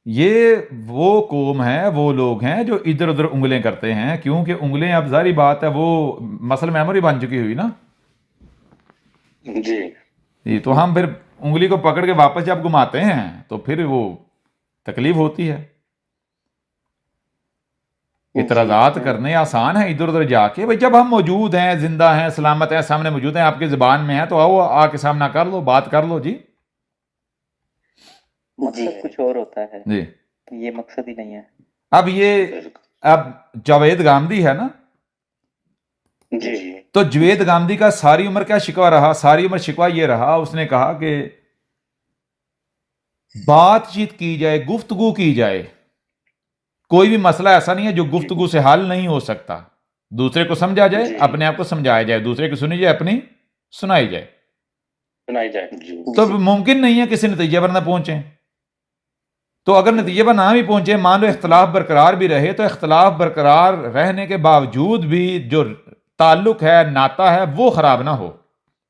یہ وہ قوم ہے، وہ لوگ ہیں جو ادھر ادھر انگلیں کرتے ہیں، کیونکہ انگلیں اب ظاہری بات ہے وہ مسل میموری بن چکی ہوئی نا جی جی، تو ہم پھر انگلی کو پکڑ کے واپس جب گھماتے ہیں تو پھر وہ تکلیف ہوتی ہے. اعتراضات کرنے آسان ہیں ادھر ادھر جا کے، بھائی جب ہم موجود ہیں، زندہ ہیں، سلامت ہیں، سامنے موجود ہیں، آپ کی زبان میں ہیں، تو آؤ آ کے سامنا کر لو، بات کر لو. جی مقصد کچھ اور ہوتا ہے، جی یہ مقصد ہی نہیں ہے. اب جاوید گاندھی ہے نا، جی تو جاوید گاندھی کا ساری عمر کیا شکوہ رہا؟ ساری عمر شکوہ یہ رہا، اس نے کہا کہ بات چیت کی جائے، گفتگو کی جائے، کوئی بھی مسئلہ ایسا نہیں ہے جو گفتگو سے حل نہیں ہو سکتا. دوسرے کو سمجھا جائے، اپنے آپ کو سمجھایا جائے، دوسرے کو سنی جائے، اپنی سنائی جائے. سنائی جائے. جی تو ممکن نہیں ہے کسی نتیجے پر نہ پہنچیں. تو اگر نتیجے پر نہ بھی پہنچے، مان لو اختلاف برقرار بھی رہے، تو اختلاف برقرار رہنے کے باوجود بھی جو تعلق ہے، ناتا ہے، وہ خراب نہ ہو.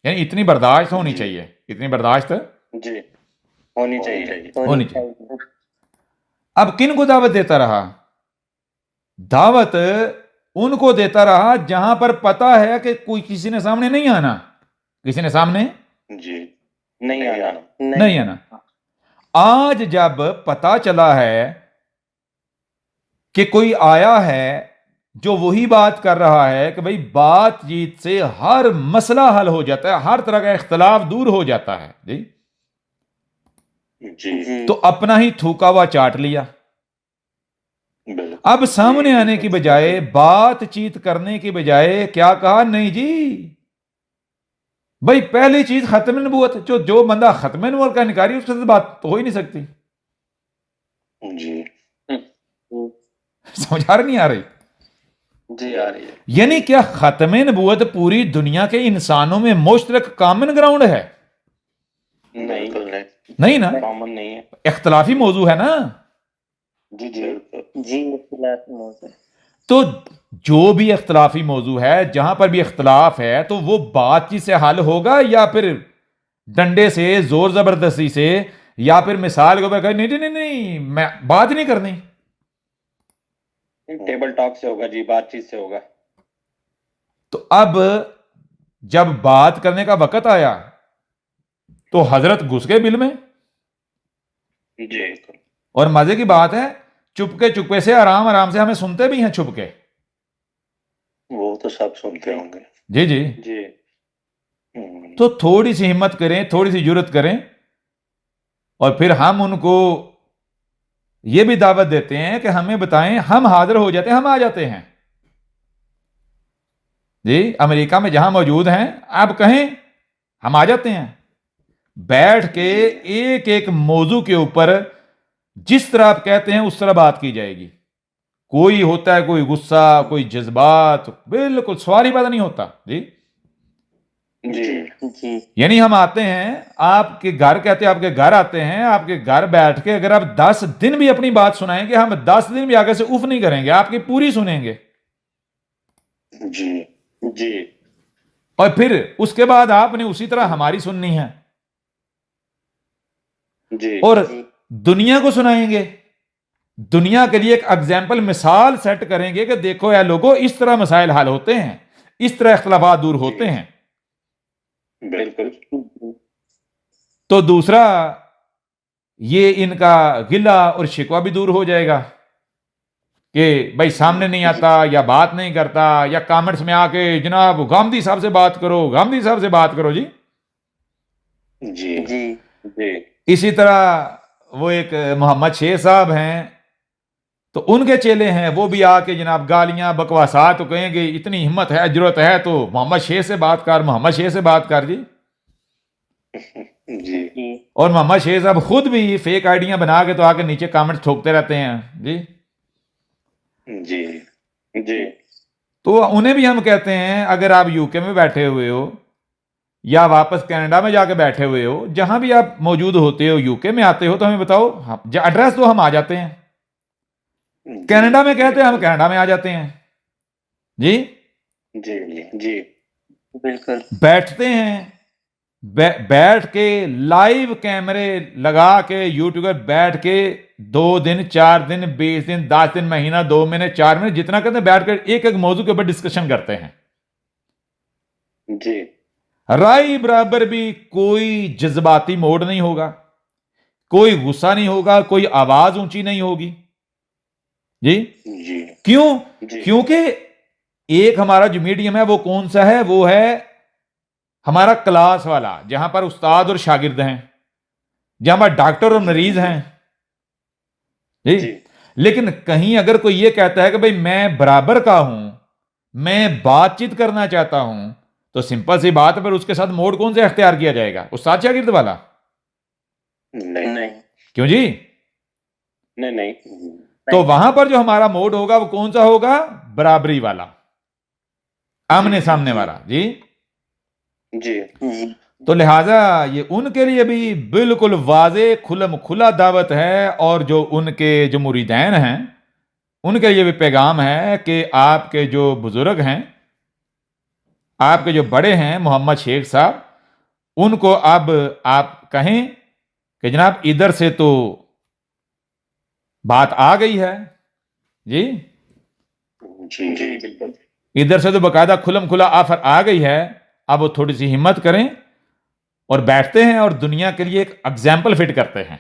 یعنی اتنی برداشت ہونی چاہیے، اتنی برداشت جی ہونی چاہیے. ہونی چاہیے. اب کن کو دعوت دیتا رہا؟ دعوت ان کو دیتا رہا جہاں پر پتا ہے کہ کوئی کسی نے سامنے نہیں آنا، کسی نے سامنے جی نہیں آنا. آج جب پتا چلا ہے کہ کوئی آیا ہے جو وہی بات کر رہا ہے کہ بھئی بات چیت سے ہر مسئلہ حل ہو جاتا ہے، ہر طرح کا اختلاف دور ہو جاتا ہے. جی تو اپنا ہی تھوکا ہوا چاٹ لیا. اب سامنے آنے کی بجائے، بات چیت کرنے کی بجائے کیا کہا؟ نہیں جی بھائی پہلی چیز ختم نبوت. جو بندہ ختم نبوت کا انکاری، اس سے بات تو ہو ہی نہیں سکتی. جی سمجھ آ رہی نہیں آ رہی؟ جی آ رہی ہے. یعنی کیا ختم نبوت پوری دنیا کے انسانوں میں مشترک کامن گراؤنڈ ہے؟ نہیں نا، کامن نہیں ہے. اختلافی موضوع ہے نا. جی جی جی اختلافی موضوع. تو جو بھی اختلافی موضوع ہے، جہاں پر بھی اختلاف ہے، تو وہ بات چیت سے حل ہوگا یا پھر ڈنڈے سے، زور زبردستی سے، یا پھر مثال کے اوپر کہیں نہیں نہیں نہیں میں بات نہیں کرنی. ٹیبل ٹاک سے ہوگا. جی بات چیت سے ہوگا. تو اب جب بات کرنے کا وقت آیا تو حضرت گھس گئے بل میں. جی اور مزے کی بات ہے، چپکے چپکے سے، آرام آرام سے ہمیں سنتے بھی ہیں چھپ کے. وہ تو سب سنتے ہوں گے. جی جی جی تو تھوڑی سی ہمت کریں، تھوڑی سی جرت کریں، اور پھر ہم ان کو یہ بھی دعوت دیتے ہیں کہ ہمیں بتائیں، ہم حاضر ہو جاتے ہیں، ہم آ جاتے ہیں. جی امریکہ میں جہاں موجود ہیں آپ کہیں، ہم آ جاتے ہیں. بیٹھ کے ایک ایک موضوع کے اوپر جس طرح آپ کہتے ہیں اس طرح بات کی جائے گی. کوئی ہوتا ہے کوئی غصہ، کوئی جذبات، بالکل سواری بات نہیں ہوتا. جی جی یعنی ہم آتے ہیں آپ کے گھر، کہتے ہیں آپ کے گھر آتے ہیں، آپ کے گھر بیٹھ کے اگر آپ 10 دن بھی اپنی بات سنائیں گے، ہم 10 دن بھی آگے سے اف نہیں کریں گے، آپ کی پوری سنیں گے. جی جی اور پھر اس کے بعد آپ نے اسی طرح ہماری سننی ہے، جی اور دنیا کو سنائیں گے. دنیا کے لیے ایک ایگزامپل، مثال سیٹ کریں گے کہ دیکھو اے لوگوں، اس طرح مسائل حل ہوتے ہیں، اس طرح اختلافات دور ہوتے ہیں. بالکل. تو دوسرا یہ ان کا غلہ اور شکوہ بھی دور ہو جائے گا کہ بھائی سامنے نہیں آتا، یا بات نہیں کرتا، یا کامنٹس میں آ کے جناب گاندھی صاحب سے بات کرو، گاندھی صاحب سے بات کرو. جی جی جی اسی طرح وہ ایک محمد شیخ صاحب ہیں، تو ان کے چیلے ہیں، وہ بھی آ کے جناب گالیاں بکواسات کہیں گے، اتنی ہمت ہے، جرت ہے تو محمد شیخ سے بات کر، محمد شیخ سے بات کر. جی جی اور محمد شیخ صاحب خود بھی فیک آئیڈیاں بنا کے تو آ کے نیچے کامنٹ ٹھوکتے رہتے ہیں. جی جی جی تو انہیں بھی ہم کہتے ہیں، اگر آپ یو کے میں بیٹھے ہوئے ہو یا واپس کینیڈا میں جا کے بیٹھے ہوئے ہو، جہاں بھی آپ موجود ہوتے ہو، یو کے میں آتے ہو، تو ہمیں بتاؤ ایڈریس دو، ہم آ جاتے ہیں. کینیڈا میں کہتے ہیں، ہم کینیڈا میں آ جاتے ہیں. جی جی جی بالکل. بیٹھتے ہیں، بیٹھ کے لائیو کیمرے لگا کے یوٹیوب پر بیٹھ کے 2 دن 4 دن 20 دن 10 دن مہینہ 2 مہینے 4 مہینے جتنا کرتے ہیں بیٹھ کر ایک ایک موضوع کے اوپر ڈسکشن کرتے ہیں. جی رائے برابر بھی کوئی جذباتی موڈ نہیں ہوگا, کوئی غصہ نہیں ہوگا, کوئی آواز اونچی نہیں ہوگی. جی جی کیوں؟ جی کیونکہ ایک ہمارا جو میڈیم ہے وہ کون سا ہے؟ وہ ہے ہمارا کلاس والا, جہاں پر استاد اور شاگرد ہیں, جہاں پر ڈاکٹر اور مریض ہیں. جی جی لیکن کہیں اگر کوئی یہ کہتا ہے کہ بھئی میں برابر کا ہوں, میں بات چیت کرنا چاہتا ہوں, تو سمپل سی بات ہے, پھر اس کے ساتھ موڈ کون سے اختیار کیا جائے گا؟ استاد شاگرد والا؟ نہیں نہیں کیوں جی؟ نہیں نہیں تو وہاں پر جو ہمارا موڈ ہوگا وہ کون سا ہوگا؟ برابری والا, آمنے سامنے والا. جی جی جی تو لہٰذا یہ ان کے لیے بھی بالکل واضح کھلم کھلا دعوت ہے, اور جو ان کے جو مریدین ہیں ان کے لیے بھی پیغام ہے کہ آپ کے جو بزرگ ہیں, آپ کے جو بڑے ہیں محمد شیخ صاحب, ان کو اب آپ کہیں کہ جناب ادھر سے تو بات آ گئی ہے. جی جی جی بالکل ادھر سے تو باقاعدہ کھلم کھلا آفر آ گئی ہے, اب وہ تھوڑی سی ہمت کریں اور بیٹھتے ہیں اور دنیا کے لیے ایک ایگزامپل فٹ کرتے ہیں,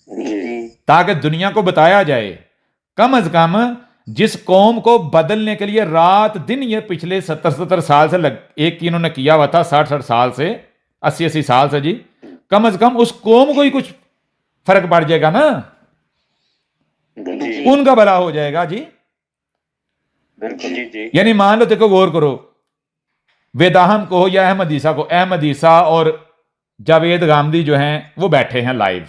جی تاکہ دنیا کو بتایا جائے کم از کم جس قوم کو بدلنے کے لیے رات دن یہ پچھلے 70 سال سے ایک کی انہوں نے کیا ہوا تھا, 60 سال سے 80 سال سے, جی کم از کم اس قوم کو ہی کچھ فرق پڑ جائے گا نا, جی ان کا بھلا ہو جائے گا. جی بالکل جی جی یعنی مان لو, دیکھو غور کرو, ویداہم کو ہو یا احمد عیسیٰ کو, احمد عیسیٰ اور جاوید گامدی جو ہیں وہ بیٹھے ہیں لائیو,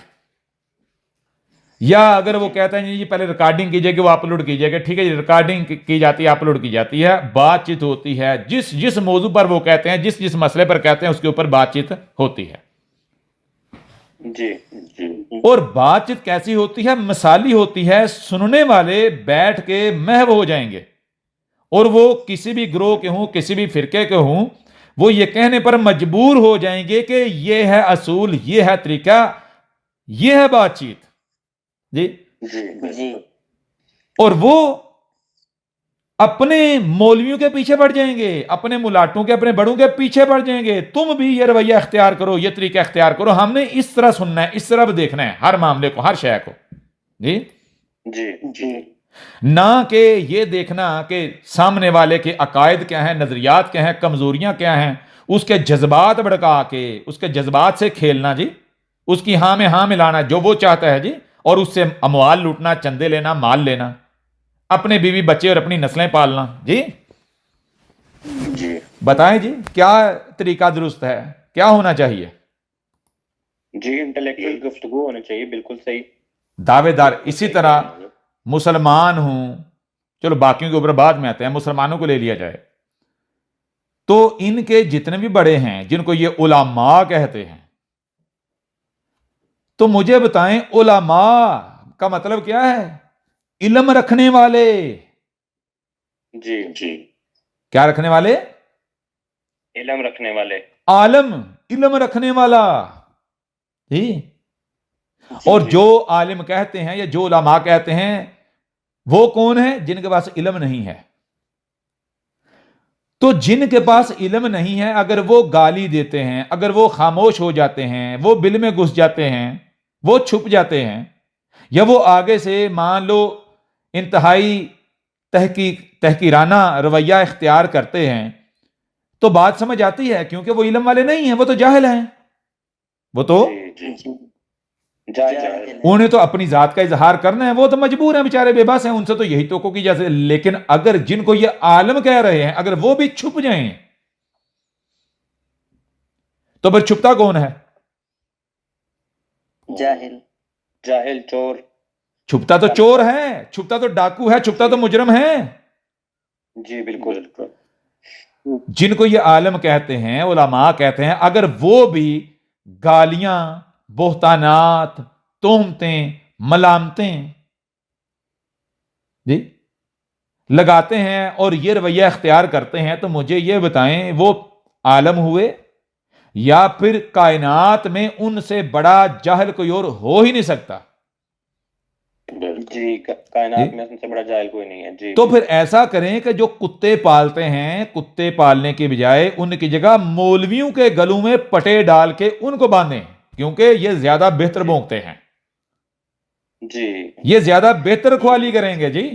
یا اگر وہ کہتا ہے جی پہلے ریکارڈنگ کیجئے کہ وہ اپلوڈ کیجئے گا, ٹھیک ہے جی ریکارڈنگ کی جاتی ہے, اپلوڈ کی جاتی ہے, بات چیت ہوتی ہے, جس موضوع پر وہ کہتے ہیں, جس مسئلے پر کہتے ہیں اس کے اوپر بات چیت ہوتی ہے. جی جی اور بات چیت کیسی ہوتی ہے؟ مثالی ہوتی ہے, سننے والے بیٹھ کے محو ہو جائیں گے, اور وہ کسی بھی گروہ کے ہوں, کسی بھی فرقے کے ہوں, وہ یہ کہنے پر مجبور ہو جائیں گے کہ یہ ہے اصول, یہ ہے طریقہ, یہ ہے بات چیت. جی جی جی اور وہ اپنے مولویوں کے پیچھے پڑ جائیں گے, اپنے ملاٹوں کے, اپنے بڑوں کے پیچھے پڑ جائیں گے, تم بھی یہ رویہ اختیار کرو, یہ طریقہ اختیار کرو, ہم نے اس طرح سننا ہے, اس طرح بھی دیکھنا ہے ہر معاملے کو, ہر شے کو. جی جی جی نہ کہ یہ دیکھنا کہ سامنے والے کے عقائد کیا ہیں, نظریات کیا ہیں, کمزوریاں کیا ہیں, اس کے جذبات بڑکا کے اس کے جذبات سے کھیلنا, جی اس کی ہاں میں ہاں ملانا جو وہ چاہتا ہے, جی اور اس سے اموال لوٹنا, چندے لینا, مال لینا, اپنے بیوی بچے اور اپنی نسلیں پالنا. جی جی بتائیں جی کیا طریقہ درست ہے, کیا ہونا چاہیے؟ جی انٹلیکچوئل گفتگو ہونی چاہیے, بالکل صحیح. دعوے دار اسی طرح مسلمان ہوں, چلو باقیوں کے اوپر بعد میں آتے ہیں, مسلمانوں کو لے لیا جائے تو ان کے جتنے بھی بڑے ہیں جن کو یہ علماء کہتے ہیں, تو مجھے بتائیں علماء کا مطلب کیا ہے؟ علم رکھنے والے. جی جی کیا رکھنے والے؟ علم رکھنے والے. عالم, علم رکھنے والا. جی اور جو عالم کہتے ہیں یا جو علماء کہتے ہیں وہ کون ہے؟ جن کے پاس علم نہیں ہے. تو جن کے پاس علم نہیں ہے اگر وہ گالی دیتے ہیں, اگر وہ خاموش ہو جاتے ہیں, وہ بل میں گھس جاتے ہیں, وہ چھپ جاتے ہیں, یا وہ آگے سے مان لو انتہائی تحقیرانہ رویہ اختیار کرتے ہیں, تو بات سمجھ آتی ہے, کیونکہ وہ علم والے نہیں ہیں, وہ تو جاہل ہیں, وہ تو جی جی جائے انہیں تو اپنی ذات کا اظہار کرنا ہے, وہ تو مجبور ہیں بیچارے, بے بس ہیں, ان سے تو یہی توقع کی جیسے. لیکن اگر جن کو یہ عالم کہہ رہے ہیں اگر وہ بھی چھپ جائیں تو پھر چھپتا کون ہے؟ جاہل جاہل, چور. چھپتا تو چور ہے, چھپتا تو ڈاکو ہے, چھپتا تو مجرم ہے. جی بالکل بالکل. جن کو یہ عالم کہتے ہیں, علماء کہتے ہیں, اگر وہ بھی گالیاں, بہتانات, تہمتیں, ملامتیں جی لگاتے ہیں اور یہ رویہ اختیار کرتے ہیں, تو مجھے یہ بتائیں وہ عالم ہوئے یا پھر کائنات میں ان سے بڑا جاہل کوئی اور ہو ہی نہیں سکتا. جی کائنات میں ان سے بڑا جاہل کوئی نہیں ہے. جی تو پھر ایسا کریں کہ جو کتے پالتے ہیں کتے پالنے کے بجائے ان کی جگہ مولویوں کے گلوں میں پٹے ڈال کے ان کو باندھیں, کیونکہ یہ زیادہ بہتر بھونکتے ہیں, جی یہ زیادہ بہتر کھوالی کریں گے. جی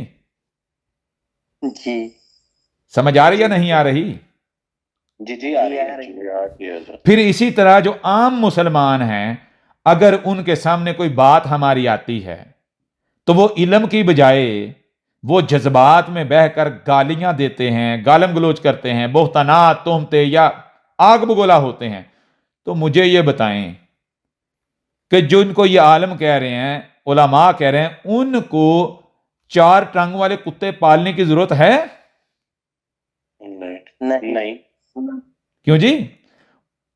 جی سمجھ آ رہی یا نہیں آ رہی؟ جی جی آ رہی ہے. پھر اسی طرح جو عام مسلمان ہیں, اگر ان کے سامنے کوئی بات ہماری آتی ہے تو وہ علم کی بجائے وہ جذبات میں بہہ کر گالیاں دیتے ہیں, گالم گلوچ کرتے ہیں, بہتانات تہمتے یا آگ بگولا ہوتے ہیں. تو مجھے یہ بتائیں کہ جو ان کو یہ عالم کہہ رہے ہیں, علماء کہہ رہے ہیں, ان کو 4 ٹانگوں والے کتے پالنے کی ضرورت ہے؟ نہیں. کیوں جی؟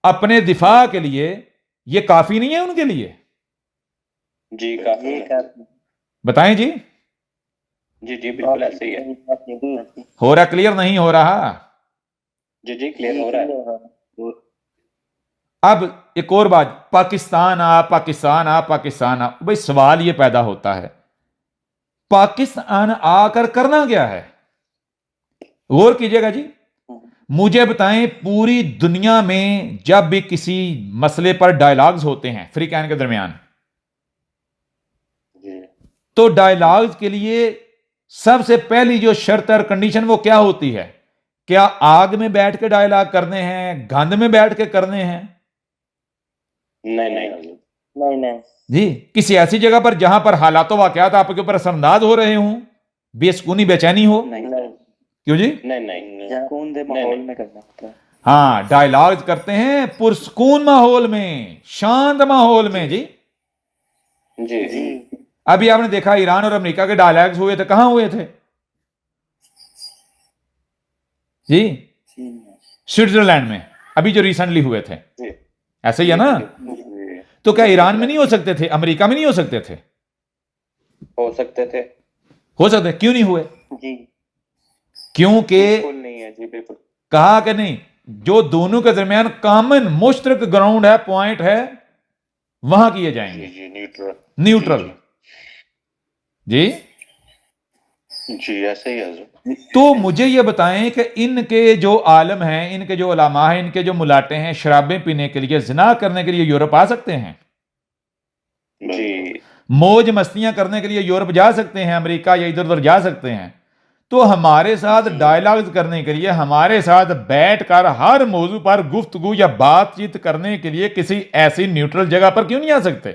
اپنے دفاع کے لیے یہ کافی نہیں ہے ان کے لیے؟ جی کافی بتائیں جی. جی جی بالکل ایسے ہی ہے. ہو رہا کلیئر نہیں ہو رہا؟ جی جی کلیئر ہو رہا ہے. اب ایک اور بات, پاکستان آ, بھئی سوال یہ پیدا ہوتا ہے, پاکستان آ کر کرنا کیا ہے؟ غور کیجئے گا جی. مجھے بتائیں, پوری دنیا میں جب بھی کسی مسئلے پر ڈائلاگز ہوتے ہیں فریقین کے درمیان, تو ڈائلاگز کے لیے سب سے پہلی جو شرط اور کنڈیشن وہ کیا ہوتی ہے؟ کیا آگ میں بیٹھ کے ڈائلاگ کرنے ہیں, گند میں بیٹھ کے کرنے ہیں؟ نہیں جی کسی ایسی جگہ پر جہاں پر حالات و واقعات آپ کے اوپر اثر انداز ہو رہے ہوں, بے سکونی بے چینی ہو. کیوں جی؟ نہیں سکون دہ ماحول میں کرنا ہوتا ہے. ہاں, ڈائلاگز کرتے ہیں پرسکون ماحول میں, شانت ماحول میں. جی جی جی ابھی آپ نے دیکھا ایران اور امریکہ کے ڈائلاگز ہوئے تھے, کہاں ہوئے تھے جی؟ سوئٹزرلینڈ میں, ابھی جو ریسنٹلی ہوئے تھے. ایسے ہی ہے نا؟ تو کیا ایران میں نہیں ہو سکتے تھے, امریکہ میں نہیں ہو سکتے تھے؟ ہو سکتے تھے. ہو سکتے, کیوں نہیں ہوئے؟ جی کیونکہ بالکل نہیں ہے. جی بالکل کہا کہ نہیں, جو دونوں کے درمیان کامن مشترک گراؤنڈ ہے, پوائنٹ ہے, وہاں کیے جائیں گے. جی نیوٹرل. جی جی ایسے ہی ہے. تو مجھے یہ بتائیں کہ ان کے جو عالم ہیں, ان کے جو علماء ہیں, ان کے جو ملاٹے ہیں, شرابیں پینے کے لیے, زنا کرنے کے لیے یورپ آ سکتے ہیں؟ جی موج مستیاں کرنے کے لیے یورپ جا سکتے ہیں, امریکہ یا ادھر ادھر جا سکتے ہیں. تو ہمارے ساتھ ڈائلاگز کرنے کے لیے, ہمارے ساتھ بیٹھ کر ہر موضوع پر گفتگو یا بات چیت کرنے کے لیے کسی ایسی نیوٹرل جگہ پر کیوں نہیں آ سکتے؟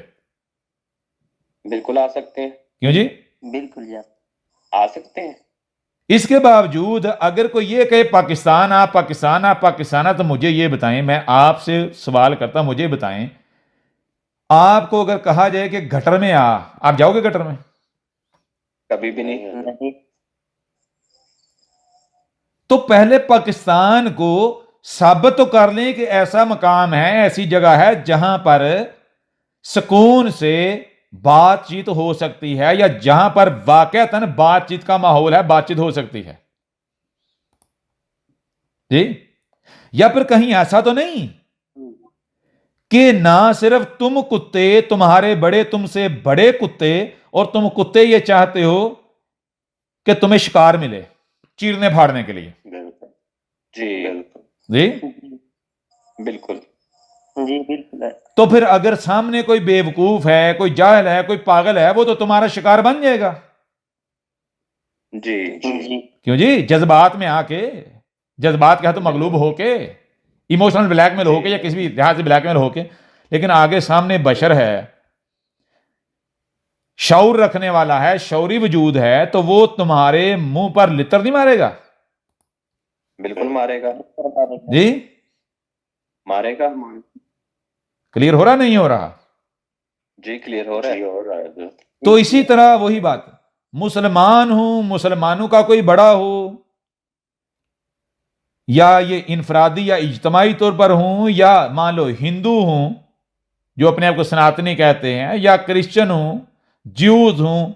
بالکل آ سکتے ہیں. کیوں جی؟ بالکل جی آ سکتے ہیں. اس کے باوجود اگر کوئی یہ کہے پاکستان آ, تو مجھے یہ بتائیں, میں آپ سے سوال کرتا ہوں, مجھے بتائیں, آپ کو اگر کہا جائے کہ گٹر میں آ, آپ جاؤ گے گٹر میں؟ کبھی بھی نہیں. تو پہلے پاکستان کو ثابت تو کر لیں کہ ایسا مقام ہے, ایسی جگہ ہے جہاں پر سکون سے بات چیت ہو سکتی ہے, یا جہاں پر واقعتاً بات چیت کا ماحول ہے, بات چیت ہو سکتی ہے. جی یا پھر کہیں ایسا تو نہیں کہ نہ صرف تم کتے, تمہارے بڑے تم سے بڑے کتے, اور تم کتے یہ چاہتے ہو کہ تمہیں شکار ملے چیرنے پھاڑنے کے لیے. جی جی بالکل. جی بالکل. تو پھر اگر سامنے کوئی بیوقوف ہے, کوئی جاہل ہے, کوئی پاگل ہے, وہ تو تمہارا شکار بن جائے گا. جی جی کیوں جی؟ جذبات میں آ کے, جذبات کے ہاتھوں مغلوب ہو کے, ایموشنل بلیک میل ہو کے, یا کسی بھی لحاظ سے بلیک میل ہو کے, لیکن آگے سامنے بشر ہے, شعور رکھنے والا ہے, شعوری وجود ہے, تو وہ تمہارے منہ پر لتر نہیں مارے گا؟ بالکل مارے گا. جی مارے گا. کلیئر ہو رہا نہیں ہو رہا؟ جی کلیئر ہو رہا ہے. تو اسی طرح وہی بات, مسلمان ہوں, مسلمانوں کا کوئی بڑا ہو, یا یہ انفرادی یا اجتماعی طور پر ہوں, یا مان لو ہندو ہوں جو اپنے آپ کو سناتنی کہتے ہیں, یا کرسچن ہوں, جیوز ہوں,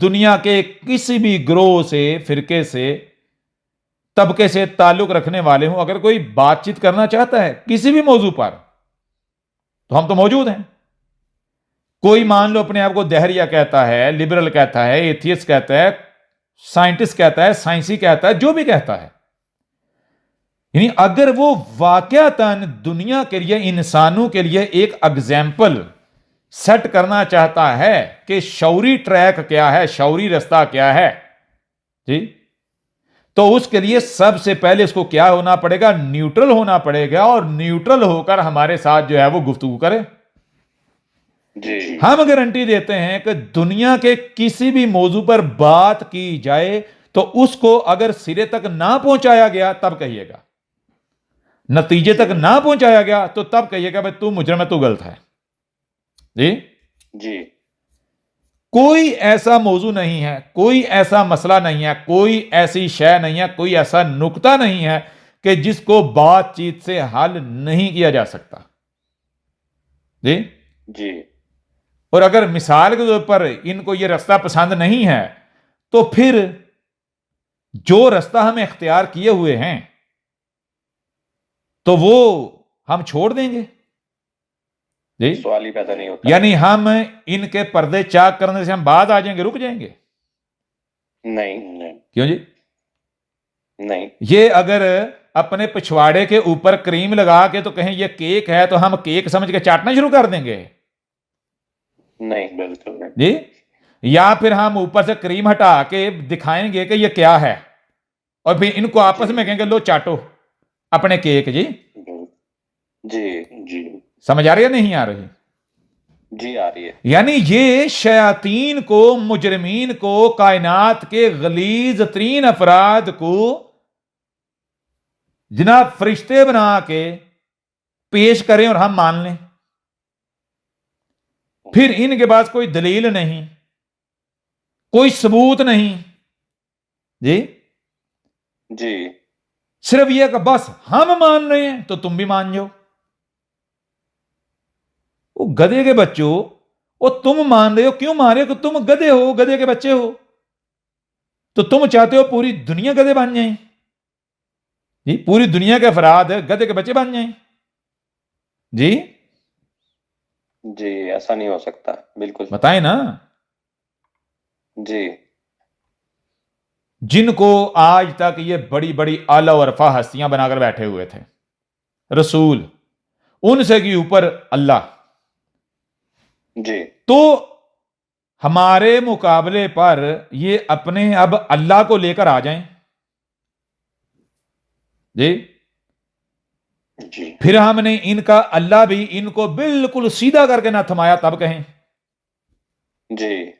دنیا کے کسی بھی گروہ سے, فرقے سے, طبقے سے تعلق رکھنے والے ہوں, اگر کوئی بات چیت کرنا چاہتا ہے کسی بھی موضوع پر, تو ہم تو موجود ہیں. کوئی مان لو اپنے آپ کو دہریہ کہتا ہے, لبرل کہتا ہے, ایتھیسٹ کہتا ہے, سائنٹسٹ کہتا ہے, سائنسی کہتا ہے, جو بھی کہتا ہے, یعنی اگر وہ واقعتاً دنیا کے لیے, انسانوں کے لیے ایک اگزامپل سیٹ کرنا چاہتا ہے کہ شعوری ٹریک کیا ہے, شعوری رستہ کیا ہے, جی, تو اس کے لیے سب سے پہلے اس کو کیا ہونا پڑے گا؟ نیوٹرل ہونا پڑے گا, اور نیوٹرل ہو کر ہمارے ساتھ جو ہے وہ گفتگو کرے. جی ہم گارنٹی دیتے ہیں کہ دنیا کے کسی بھی موضوع پر بات کی جائے تو اس کو اگر سرے تک نہ پہنچایا گیا تب کہیے گا, نتیجے تک نہ پہنچایا گیا تو تب کہیے گا بھائی تو مجرم ہے, تو غلط ہے. جی جی کوئی ایسا موضوع نہیں ہے, کوئی ایسا مسئلہ نہیں ہے, کوئی ایسی شے نہیں ہے, کوئی ایسا نقطہ نہیں ہے کہ جس کو بات چیت سے حل نہیں کیا جا سکتا. جی جی اور اگر مثال کے طور پر ان کو یہ رستہ پسند نہیں ہے تو پھر جو رستہ ہم اختیار کیے ہوئے ہیں تو وہ ہم چھوڑ دیں گے. جی سوال ہی پیدا نہیں ہوتا. یعنی ہم ان کے پردے چاک کرنے سے ہم بعد آ جائیں گے, رک جائیں گے؟ نہیں کیوں جی؟ نہیں یہ اگر اپنے پچھواڑے کے اوپر کریم لگا کے تو کہیں یہ کیک ہے تو ہم کیک سمجھ کے چاٹنا شروع کر دیں گے؟ نہیں بالکل نہیں. جی یا پھر ہم اوپر سے کریم ہٹا کے دکھائیں گے کہ یہ کیا ہے اور پھر ان کو آپس میں کہیں گے لو چاٹو اپنے کیک. جی جی جی سمجھ آ رہی ہے نہیں آ رہی؟ جی آ رہی ہے. یعنی یہ شیاطین کو, مجرمین کو, کائنات کے غلیظ ترین افراد کو جناب فرشتے بنا کے پیش کریں اور ہم مان لیں, پھر ان کے پاس کوئی دلیل نہیں, کوئی ثبوت نہیں. جی جی صرف یہ کہ بس ہم مان رہے ہیں تو تم بھی مان جاؤ. وہ گدھے کے بچوں, وہ تم مان رہے ہو, کیوں مان رہے ہو؟ کہ تم گدھے ہو, گدھے کے بچے ہو, تو تم چاہتے ہو پوری دنیا گدھے بن جائیں. جی پوری دنیا کے افراد گدھے کے بچے بن جائیں. جی جی ایسا نہیں ہو سکتا. بالکل بتائیں نا. جی جن کو آج تک یہ بڑی بڑی اعلی و رفع ہستیاں بنا کر بیٹھے ہوئے تھے, رسول, ان سے کی اوپر اللہ, جی تو ہمارے مقابلے پر یہ اپنے اب اللہ کو لے کر آ جائیں. جی جی پھر ہم نے ان کا اللہ بھی ان کو بالکل سیدھا کر کے نہ تھمایا تب کہیں. جی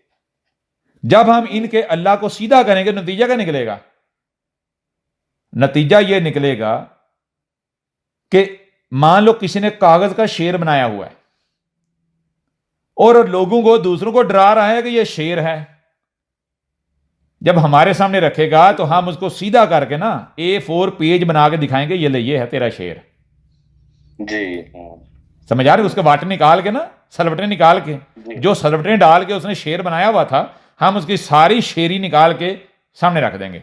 جب ہم ان کے اللہ کو سیدھا کریں گے نتیجہ کیا نکلے گا؟ نتیجہ یہ نکلے گا کہ مان لو کسی نے کاغذ کا شیر بنایا ہوا ہے اور لوگوں کو, دوسروں کو ڈرا رہا ہے کہ یہ شیر ہے. جب ہمارے سامنے رکھے گا تو ہم اس کو سیدھا کر کے نا A4 پیج بنا کے دکھائیں گے یہ لے, یہ ہے تیرا شیر. جی سمجھ آ رہے؟ اس کے واٹے نکال کے نا, سلوٹیں نکال کے, جو سلوٹیں ڈال کے اس نے شیر بنایا ہوا تھا, ہم اس کی ساری شیری نکال کے سامنے رکھ دیں گے.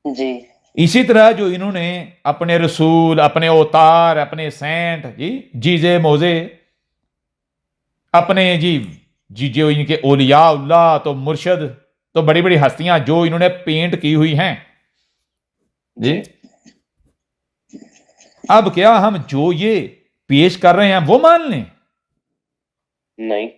جی اسی طرح جو انہوں نے اپنے رسول, اپنے اوتار, اپنے سینٹ, جی جیزے موزے, اپنے جی جو ان کے اولیاء اللہ, تو مرشد, تو بڑی بڑی ہستیاں جو انہوں نے پینٹ کی ہوئی ہیں. جی اب کیا ہم جو یہ پیش کر رہے ہیں وہ مان لیں؟ نہیں.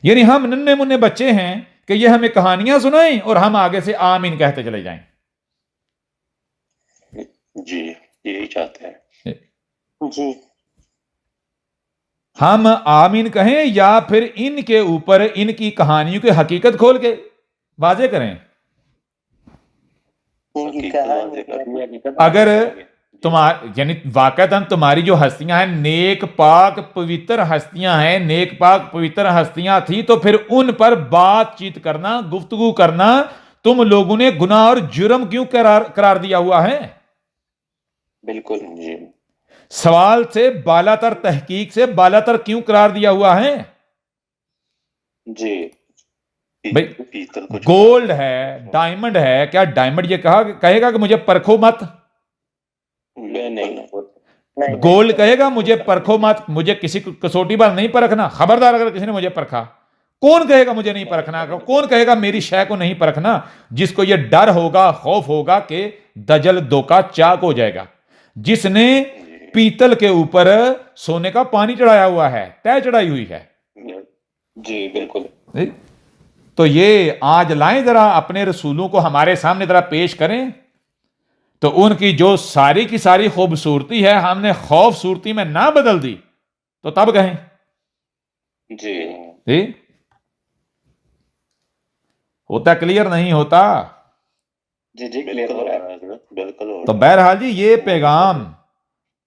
یعنی ہم ننھے منھے بچے ہیں کہ یہ ہمیں کہانیاں سنائیں اور ہم آگے سے آمین کہتے چلے جائیں. جی یہی چاہتے ہیں. جی ہم آمین کہیں یا پھر ان کے اوپر ان کی کہانیوں کی حقیقت کھول کے واضح کریں. ان کی کہانی اگر یعنی واقعتاً تمہاری جو ہستیاں ہیں نیک پاک پوتر ہستیاں ہیں, نیک پاک پوتر ہستیاں تھی, تو پھر ان پر بات چیت کرنا, گفتگو کرنا تم لوگوں نے گناہ اور جرم کیوں قرار دیا ہوا ہے؟ بالکل. جی سوال سے بالا تر, تحقیق سے بالا تر کیوں قرار دیا ہوا ہے؟ جی بھئی گولڈ ہے, ڈائمنڈ ہے, کیا ڈائمنڈ یہ کہے گا کہ مجھے پرکھو مت؟ نہیں. نہیں گولڈ کہے گا مجھے پرکھو مت، مجھے کسی کسوٹی پر نہیں پرکھنا، خبردار اگر کسی نے مجھے پرکھا، کون کہے گا مجھے نہیں پرکھنا، کون کہے گا میری شے کو نہیں پرکھنا؟ جس کو یہ ڈر ہوگا، خوف ہوگا کہ دجل دھوکا چاک ہو جائے گا، جس نے پیتل کے اوپر سونے کا پانی چڑھایا ہوا ہے، طے چڑھائی ہوئی ہے۔ جی بالکل۔ تو یہ آج لائیں ذرا اپنے رسولوں کو ہمارے سامنے ذرا پیش کریں، تو ان کی جو ساری کی ساری خوبصورتی ہے ہم نے خوبصورتی میں نہ بدل دی تو تب کہیں جی جی ہوتا کلیئر نہیں ہوتا؟ جی جی کلیئر ہو رہا ہے حضرت، بالکل ہو تو رہا ہے۔ بہرحال جی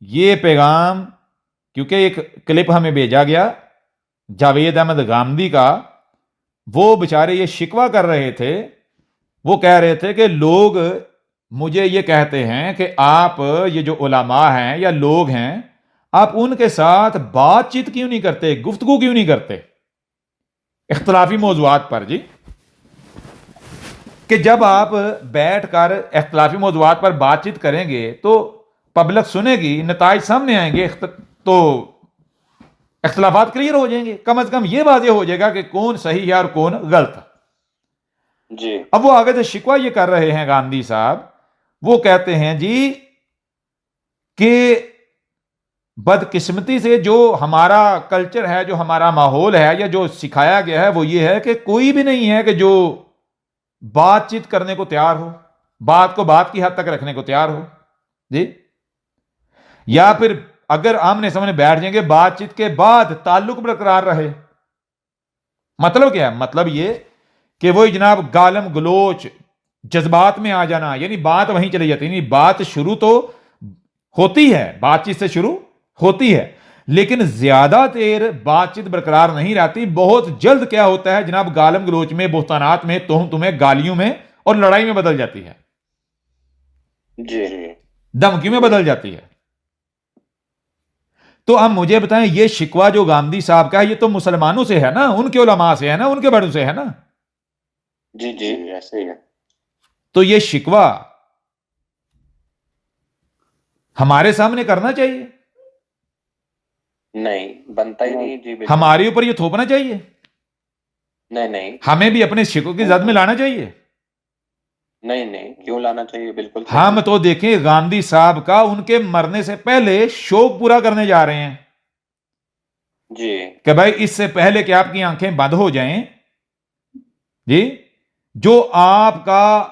یہ پیغام کیونکہ ایک کلپ ہمیں بھیجا گیا جاوید احمد گامدی کا، وہ بیچارے یہ شکوہ کر رہے تھے، وہ کہہ رہے تھے کہ لوگ مجھے یہ کہتے ہیں کہ آپ یہ جو علماء ہیں یا لوگ ہیں آپ ان کے ساتھ بات چیت کیوں نہیں کرتے، گفتگو کیوں نہیں کرتے اختلافی موضوعات پر؟ جی کہ جب آپ بیٹھ کر اختلافی موضوعات پر بات چیت کریں گے تو پبلک سنے گی، نتائج سامنے آئیں گے، تو اختلافات کلیئر ہو جائیں گے، کم از کم یہ واضح ہو جائے گا کہ کون صحیح ہے اور کون غلط۔ جی اب وہ آگے سے شکوہ یہ کر رہے ہیں گاندھی صاحب، وہ کہتے ہیں جی کہ بدقسمتی سے جو ہمارا کلچر ہے، جو ہمارا ماحول ہے یا جو سکھایا گیا ہے وہ یہ ہے کہ کوئی بھی نہیں ہے کہ جو بات چیت کرنے کو تیار ہو، بات کو بات کی حد تک رکھنے کو تیار ہو جی، یا پھر اگر آمنے سامنے بیٹھ جائیں گے بات چیت کے بعد تعلق برقرار رہے۔ مطلب کیا ہے؟ مطلب یہ کہ وہی جناب گالم گلوچ جذبات میں آ جانا، یعنی بات وہیں چلی جاتی ہے، یعنی بات شروع تو ہوتی ہے، بات چیت سے شروع ہوتی ہے لیکن زیادہ دیر بات چیت برقرار نہیں رہتی، بہت جلد کیا ہوتا ہے جناب گالم گلوچ میں، بہتانات میں، تمہیں گالیوں میں اور لڑائی میں بدل جاتی ہے، جی دھمکی میں بدل جاتی ہے۔ تو اب مجھے بتائیں یہ شکوہ جو گاندھی صاحب کا ہے یہ تو مسلمانوں سے ہے نا، ان کے علماء سے ہے نا، ان کے بڑوں سے ہے نا، جی جی ایسے ہی ہے۔ تو یہ شکوہ ہمارے سامنے کرنا چاہیے، نہیں بنتا ہی نہیں جی بالکل۔ ہمارے اوپر یہ تھوپنا چاہیے، نہیں نہیں ہمیں بھی اپنے شکوہ کی زد میں لانا چاہیے۔ نہیں نہیں کیوں لانا چاہیے، بالکل صحیح۔ ہم تو دیکھیں گاندھی صاحب کا ان کے مرنے سے پہلے شوق پورا کرنے جا رہے ہیں جی کہ بھائی اس سے پہلے کہ آپ کی آنکھیں بند ہو جائیں جی، جو آپ کا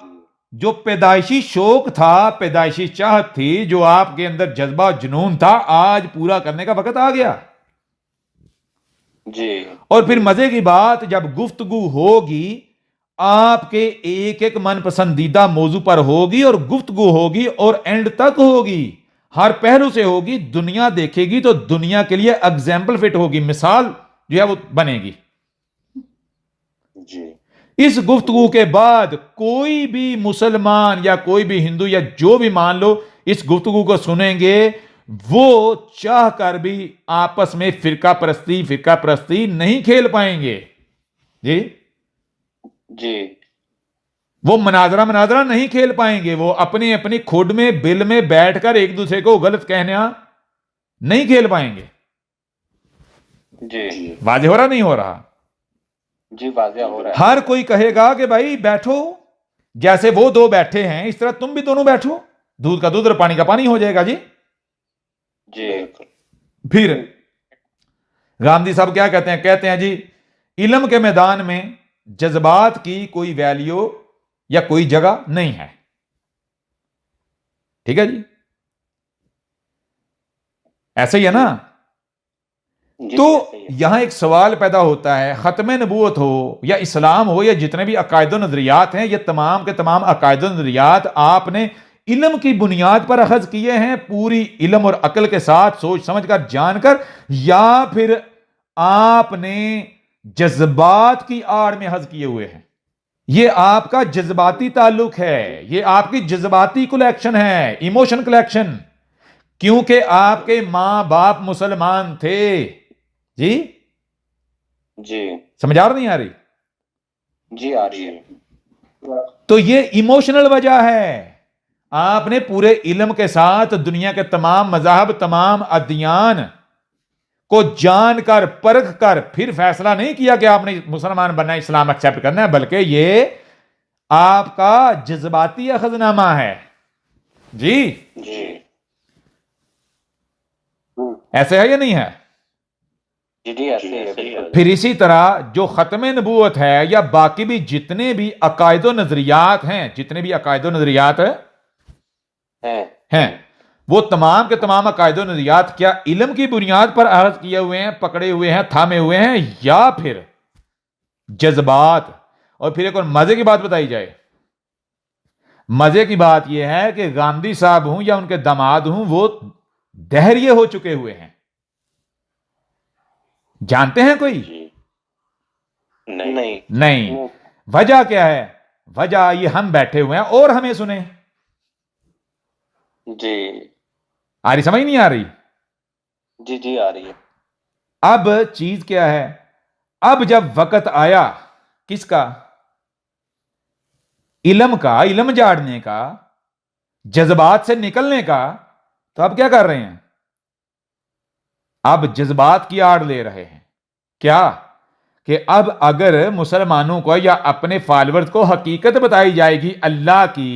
جو پیدائشی شوق تھا، پیدائشی چاہت تھی، جو آپ کے اندر جذبہ جنون تھا، آج پورا کرنے کا وقت آ گیا۔ جی اور پھر مزے کی بات جب گفتگو ہوگی آپ کے ایک ایک من پسندیدہ موضوع پر ہوگی، اور گفتگو ہوگی اور اینڈ تک ہوگی، ہر پہلو سے ہوگی، دنیا دیکھے گی تو دنیا کے لیے اگزامپل فٹ ہوگی، مثال جو ہے وہ بنے گی۔ جی اس گفتگو کے بعد کوئی بھی مسلمان یا کوئی بھی ہندو یا جو بھی مان لو اس گفتگو کو سنیں گے، وہ چاہ کر بھی آپس میں فرقہ پرستی نہیں کھیل پائیں گے جی، جی وہ مناظرہ نہیں کھیل پائیں گے، وہ اپنی کھوڈ میں بل میں بیٹھ کر ایک دوسرے کو غلط کہنا نہیں کھیل پائیں گے۔ جی واضح ہو رہا نہیں ہو رہا؟ جی واضح ہو رہا ہے۔ ہر کوئی کہے گا کہ بھائی بیٹھو، جیسے وہ دو بیٹھے ہیں اس طرح تم بھی دونوں بیٹھو، دودھ کا دودھ اور پانی کا پانی ہو جائے گا جی۔ جی پھر گاندھی صاحب کیا کہتے ہیں جی علم کے میدان میں جذبات کی کوئی ویلیو یا کوئی جگہ نہیں ہے، ٹھیک ہے جی، ایسے ہی ہے نا؟ تو یہاں ایک سوال پیدا ہوتا ہے، ختم نبوت ہو یا اسلام ہو یا جتنے بھی عقائد و نظریات ہیں، یہ تمام کے تمام عقائد و نظریات آپ نے علم کی بنیاد پر اخذ کیے ہیں، پوری علم اور عقل کے ساتھ سوچ سمجھ کر جان کر، یا پھر آپ نے جذبات کی آڑ میں اخذ کیے ہوئے ہیں؟ یہ آپ کا جذباتی تعلق ہے، یہ آپ کی جذباتی کلیکشن ہے، ایموشن کلیکشن، کیونکہ آپ کے ماں باپ مسلمان تھے جی۔ جی سمجھ آ رہی نہیں آ رہی؟ جی آ رہی ہے۔ تو یہ ایموشنل وجہ ہے، آپ نے پورے علم کے ساتھ دنیا کے تمام مذاہب تمام ادیان کو جان کر پرکھ کر پھر فیصلہ نہیں کیا کہ آپ نے مسلمان بننا ہے اسلام ایکسپٹ کرنا ہے بلکہ یہ آپ کا جذباتی اخذ نامہ ہے جی جی ایسے ہے یا نہیں ہے جی ایسے ہے بالکل پھر اسی طرح جو ختم نبوت ہے یا باقی بھی جتنے بھی عقائد و نظریات ہیں جتنے بھی عقائد و نظریات ہیں وہ تمام کے تمام عقائد و نظریات کیا علم کی بنیاد پر عرض کیے ہوئے ہیں پکڑے ہوئے ہیں تھامے ہوئے ہیں یا پھر جذبات اور پھر ایک اور مزے کی بات بتائی جائے مزے کی بات یہ ہے کہ گاندھی صاحب ہوں یا ان کے داماد ہوں وہ دہریے ہو چکے ہوئے ہیں جانتے ہیں کوئی جی نہیں نہیں وجہ کیا ہے وجہ یہ ہم بیٹھے ہوئے ہیں اور ہمیں سنیں جی آ رہی سمجھ نہیں آ رہی جی آ رہی ہے اب چیز کیا ہے اب جب وقت آیا کس کا علم کا علم جاڑنے کا جذبات سے نکلنے کا تو اب کیا کر رہے ہیں اب جذبات کی آڑ لے رہے ہیں کیا کہ اب اگر مسلمانوں کو یا اپنے فالورز کو حقیقت بتائی جائے گی اللہ کی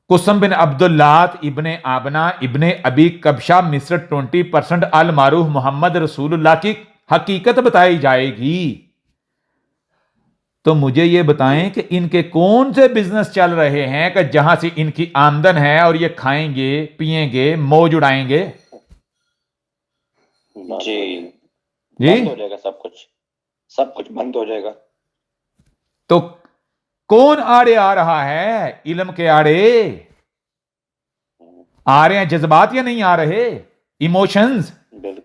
قسم بن عبداللات ابن آبنا ابن ابی کبشہ مصر 20% المعروف محمد رسول اللہ کی حقیقت بتائی جائے گی تو مجھے یہ بتائیں کہ ان کے کون سے بزنس چل رہے ہیں کہ جہاں سے ان کی آمدن ہے اور یہ کھائیں گے پیئیں گے موج اڑائیں گے جی جی بند ہو جائے گا سب کچھ بند ہو جائے گا تو کون آڑے آ رہا ہے علم کے آڑے آ رہے ہیں جذبات یا نہیں آ رہے ایموشنز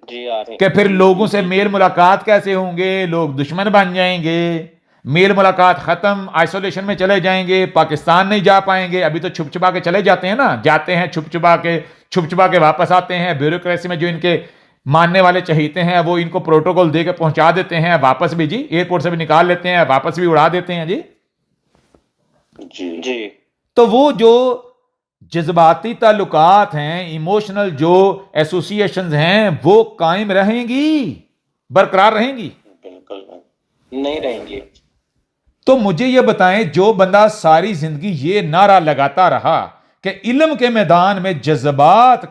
جی آ رہے کہ پھر لوگوں سے میل ملاقات کیسے ہوں گے لوگ دشمن بن جائیں گے میل ملاقات ختم آئسولیشن میں چلے جائیں گے پاکستان نہیں جا پائیں گے ابھی تو چھپ چھپا کے چلے جاتے ہیں نا جاتے ہیں چھپ چھپا کے واپس آتے ہیں بیوروکریسی میں جو ان کے ماننے والے چہیتے ہیں وہ ان کو پروٹوکول دے کے پہنچا دیتے ہیں واپس بھی جی ایئرپورٹ سے بھی نکال لیتے ہیں واپس بھی اڑا دیتے ہیں جی جی تو وہ جو جذباتی تعلقات ہیں ایموشنل جو ایسوسیشنز ہیں وہ قائم رہیں گی برقرار رہیں گی بالکل نہیں رہیں گے تو مجھے یہ بتائیں جو بندہ ساری زندگی یہ نعرہ لگاتا رہا کہ علم کے میدان میں جذبات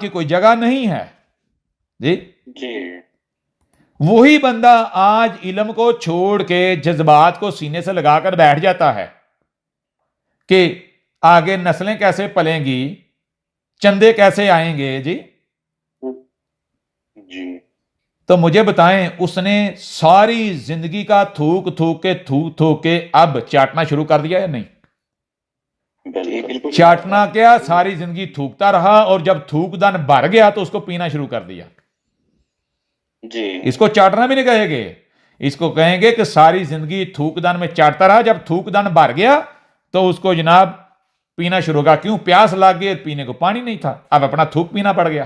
کی کوئی جگہ نہیں ہے جی جی وہی بندہ آج علم کو چھوڑ کے جذبات کو سینے سے لگا کر بیٹھ جاتا ہے کہ آگے نسلیں کیسے پلیں گی چندے کیسے آئیں گے جی جی تو مجھے بتائیں اس نے ساری زندگی کا تھوک کے اب چاٹنا شروع کر دیا یا نہیں بالکل چاٹنا کیا ساری زندگی تھوکتا رہا اور جب تھوک دان بھر گیا تو اس کو پینا شروع کر دیا جی اس کو چاٹنا بھی نہیں کہیں گے اس کو کہیں گے کہ ساری زندگی تھوک دان میں چاٹتا رہا جب تھوک دان بھر گیا تو اس کو جناب پینا شروع ہوگا کیوں پیاس لگ گئی پینے کو پانی نہیں تھا اب اپنا تھوک پینا پڑ گیا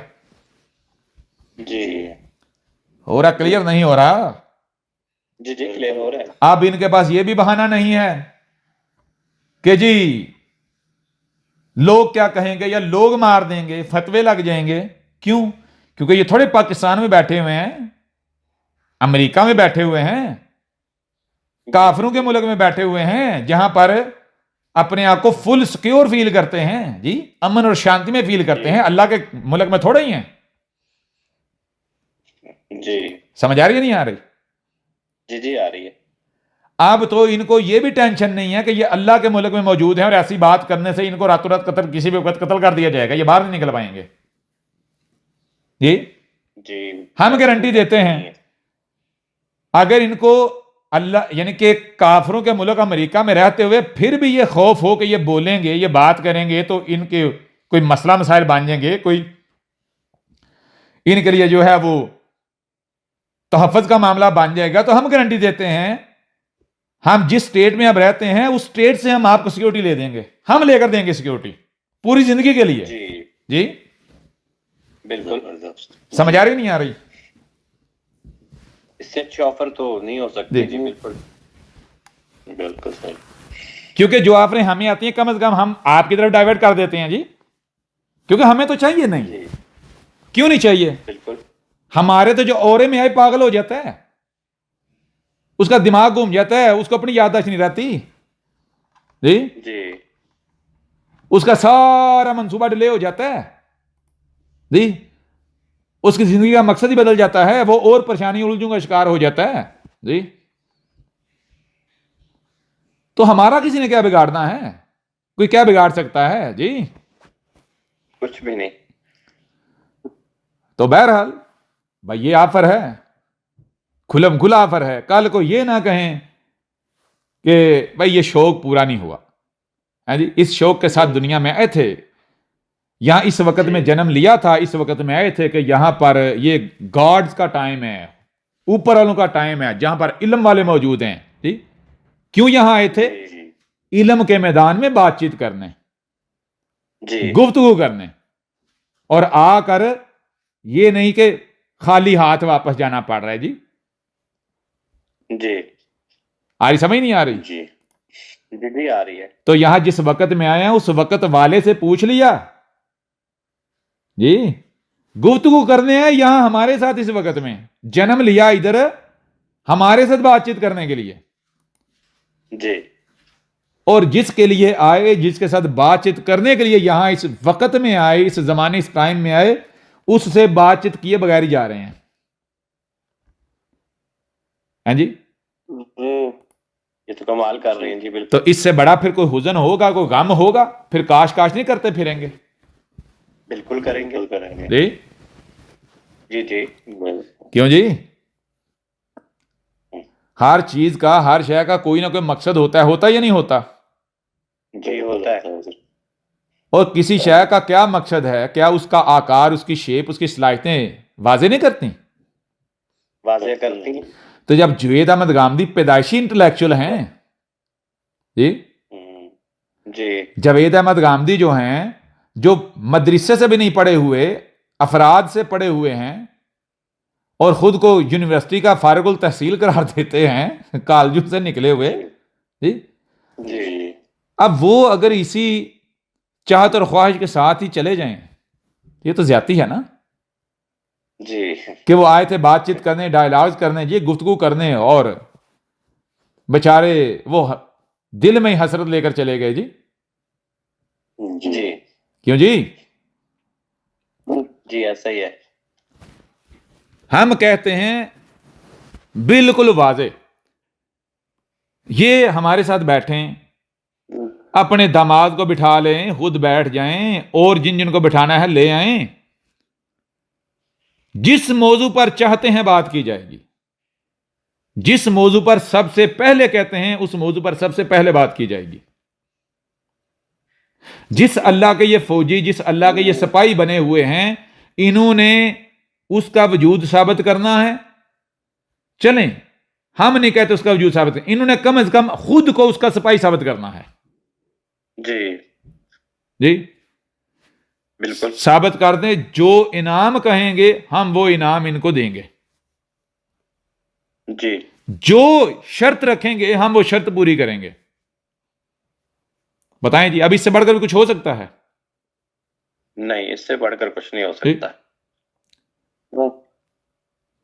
جی ہو رہا کلیئر نہیں ہو رہا جی کلیئر ہو رہا ہے اب ان کے پاس یہ بھی بہانہ نہیں ہے کہ جی لوگ کیا کہیں گے یا لوگ مار دیں گے فتوے لگ جائیں گے کیوں کیونکہ یہ تھوڑے پاکستان میں بیٹھے ہوئے ہیں امریکہ میں بیٹھے ہوئے ہیں کافروں کے ملک میں بیٹھے ہوئے ہیں جہاں پر اپنے آپ کو فل سکیور فیل کرتے ہیں جی امن اور شانتی میں فیل کرتے ہیں اللہ کے ملک میں تھوڑے ہی ہیں جی سمجھ آ رہی ہے نہیں آ رہی جی آ رہی ہے اب تو ان کو یہ بھی ٹینشن نہیں ہے کہ یہ اللہ کے ملک میں موجود ہیں اور ایسی بات کرنے سے ان کو راتوں رات قتل کسی بھی وقت قتل کر دیا جائے گا یہ باہر نہیں نکل پائیں گے جی جی ہم گارنٹی دیتے ہیں اگر ان کو اللہ یعنی کہ کافروں کے ملک امریکہ میں رہتے ہوئے پھر بھی یہ خوف ہو کہ یہ بولیں گے یہ بات کریں گے تو ان کے کوئی مسئلہ مسائل بن جائیں گے کوئی ان کے لیے جو ہے وہ تحفظ کا معاملہ بن جائے گا تو ہم گارنٹی دیتے ہیں ہم جس سٹیٹ میں اب رہتے ہیں اس سٹیٹ سے ہم آپ کو سیکیورٹی لے دیں گے ہم لے کر دیں گے سیکیورٹی پوری زندگی کے لیے جی بالکل سمجھ آ رہی نہیں آ رہی اس سے اچھی آفر تو نہیں ہو سکتی جی بالکل بالکل صحیح. کیونکہ جو آفریں ہمیں آتی ہیں کم از کم ہم آپ کی طرف ڈائیورٹ کر دیتے ہیں جی, کیونکہ ہمیں تو چاہیے نہیں. جی کیوں نہیں چاہیے؟ بالکل. ہمارے تو جو اورے میں آئے پاگل ہو جاتا ہے, اس کا دماغ گھوم جاتا ہے, اس کو اپنی یادداشت نہیں رہتی جی, جی اس کا سارا منصوبہ ڈیلے ہو جاتا ہے جی, اس کی زندگی کا مقصد ہی بدل جاتا ہے, وہ اور پریشانی الجھنوں کا شکار ہو جاتا ہے جی. تو ہمارا کسی نے کیا بگاڑنا ہے؟ کوئی کیا بگاڑ سکتا ہے جی؟ کچھ بھی نہیں. تو بہرحال بھائی یہ آفر ہے, کھلم کھلا آفر ہے. کل کو یہ نہ کہیں کہ بھائی یہ شوق پورا نہیں ہوا ہے جی, اس شوق کے ساتھ دنیا میں آئے تھے, یہاں اس وقت میں جنم لیا تھا, اس وقت میں آئے تھے کہ یہاں پر یہ گاڈز کا ٹائم ہے, اوپر والوں کا ٹائم ہے, جہاں پر علم والے موجود ہیں جی. کیوں یہاں آئے تھے؟ جی علم کے میدان میں بات چیت کرنے, جی گفتگو کرنے, اور آ کر یہ نہیں کہ خالی ہاتھ واپس جانا پڑ رہا ہے جی. جی آ رہی سمجھ نہیں آ رہی؟ جی جی جی آ رہی ہے. تو یہاں جس وقت میں آئے ہیں اس وقت والے سے پوچھ لیا جی, گفتگو کرنے ہیں یہاں ہمارے ساتھ, اس وقت میں جنم لیا ادھر ہمارے ساتھ بات چیت کرنے کے لیے, جی اور جس کے لیے آئے, جس کے ساتھ بات چیت کرنے کے لیے یہاں اس وقت میں آئے, اس زمانے اس ٹائم میں آئے, اس سے بات چیت کیے بغیر ہی جا رہے ہیں. ہاں جی, یہ تو کمال کر رہے ہیں جی. بالکل. تو اس سے بڑا پھر کوئی حزن ہوگا, کوئی غم ہوگا؟ پھر کاش کاش نہیں کرتے پھریں گے بالکل کریں گے. کریں گے. جی. جی جی کیوں جی؟ ہر چیز کا, ہر شے کا کوئی نہ کوئی مقصد ہوتا ہے یا نہیں ہوتا؟ جی ہوتا ہے. اور کسی شے کا کیا مقصد ہے؟ کیا اس کا آکار, اس کی شیپ, اس کی صلاحیتیں واضح نہیں کرتی؟ واضح کرتی. تو جب جوید احمد گامدی پیدائشی انٹلیکچوئل ہیں جی, جی جاوید احمد گامدی جو ہیں, جو مدرسے سے بھی نہیں پڑھے ہوئے, افراد سے پڑھے ہوئے ہیں, اور خود کو یونیورسٹی کا فارغ التحصیل قرار دیتے ہیں, کالجوں سے نکلے ہوئے جی, جی اب وہ اگر اسی چاہت اور خواہش کے ساتھ ہی چلے جائیں, یہ تو زیادتی ہے نا. جی کہ وہ آئے تھے بات چیت کرنے, ڈائلاگز کرنے, یہ گفتگو کرنے, اور بیچارے وہ دل میں ہی حسرت لے کر چلے گئے جی. جی کیوں جی؟ جی ایسا ہی ہے. ہم کہتے ہیں بالکل واضح, یہ ہمارے ساتھ بیٹھیں, اپنے داماد کو بٹھا لیں, خود بیٹھ جائیں, اور جن جن کو بٹھانا ہے لے آئیں, جس موضوع پر چاہتے ہیں بات کی جائے گی, جس موضوع پر سب سے پہلے کہتے ہیں اس موضوع پر سب سے پہلے بات کی جائے گی. جس اللہ کے یہ فوجی, جس اللہ کے یہ سپاہی بنے ہوئے ہیں, انہوں نے اس کا وجود ثابت کرنا ہے. چلیں, ہم نہیں کہتے اس کا وجود ثابت کرنا, انہوں نے کم از کم خود کو اس کا سپاہی ثابت کرنا ہے. جی جی بالکل ثابت کر دیں, جو انعام کہیں گے ہم وہ انعام ان کو دیں گے, جی جو شرط رکھیں گے ہم وہ شرط پوری کریں گے. بتائیں جی, اب اس سے بڑھ کر کچھ ہو سکتا ہے؟ نہیں, اس سے بڑھ کر کچھ نہیں ہو سکتا.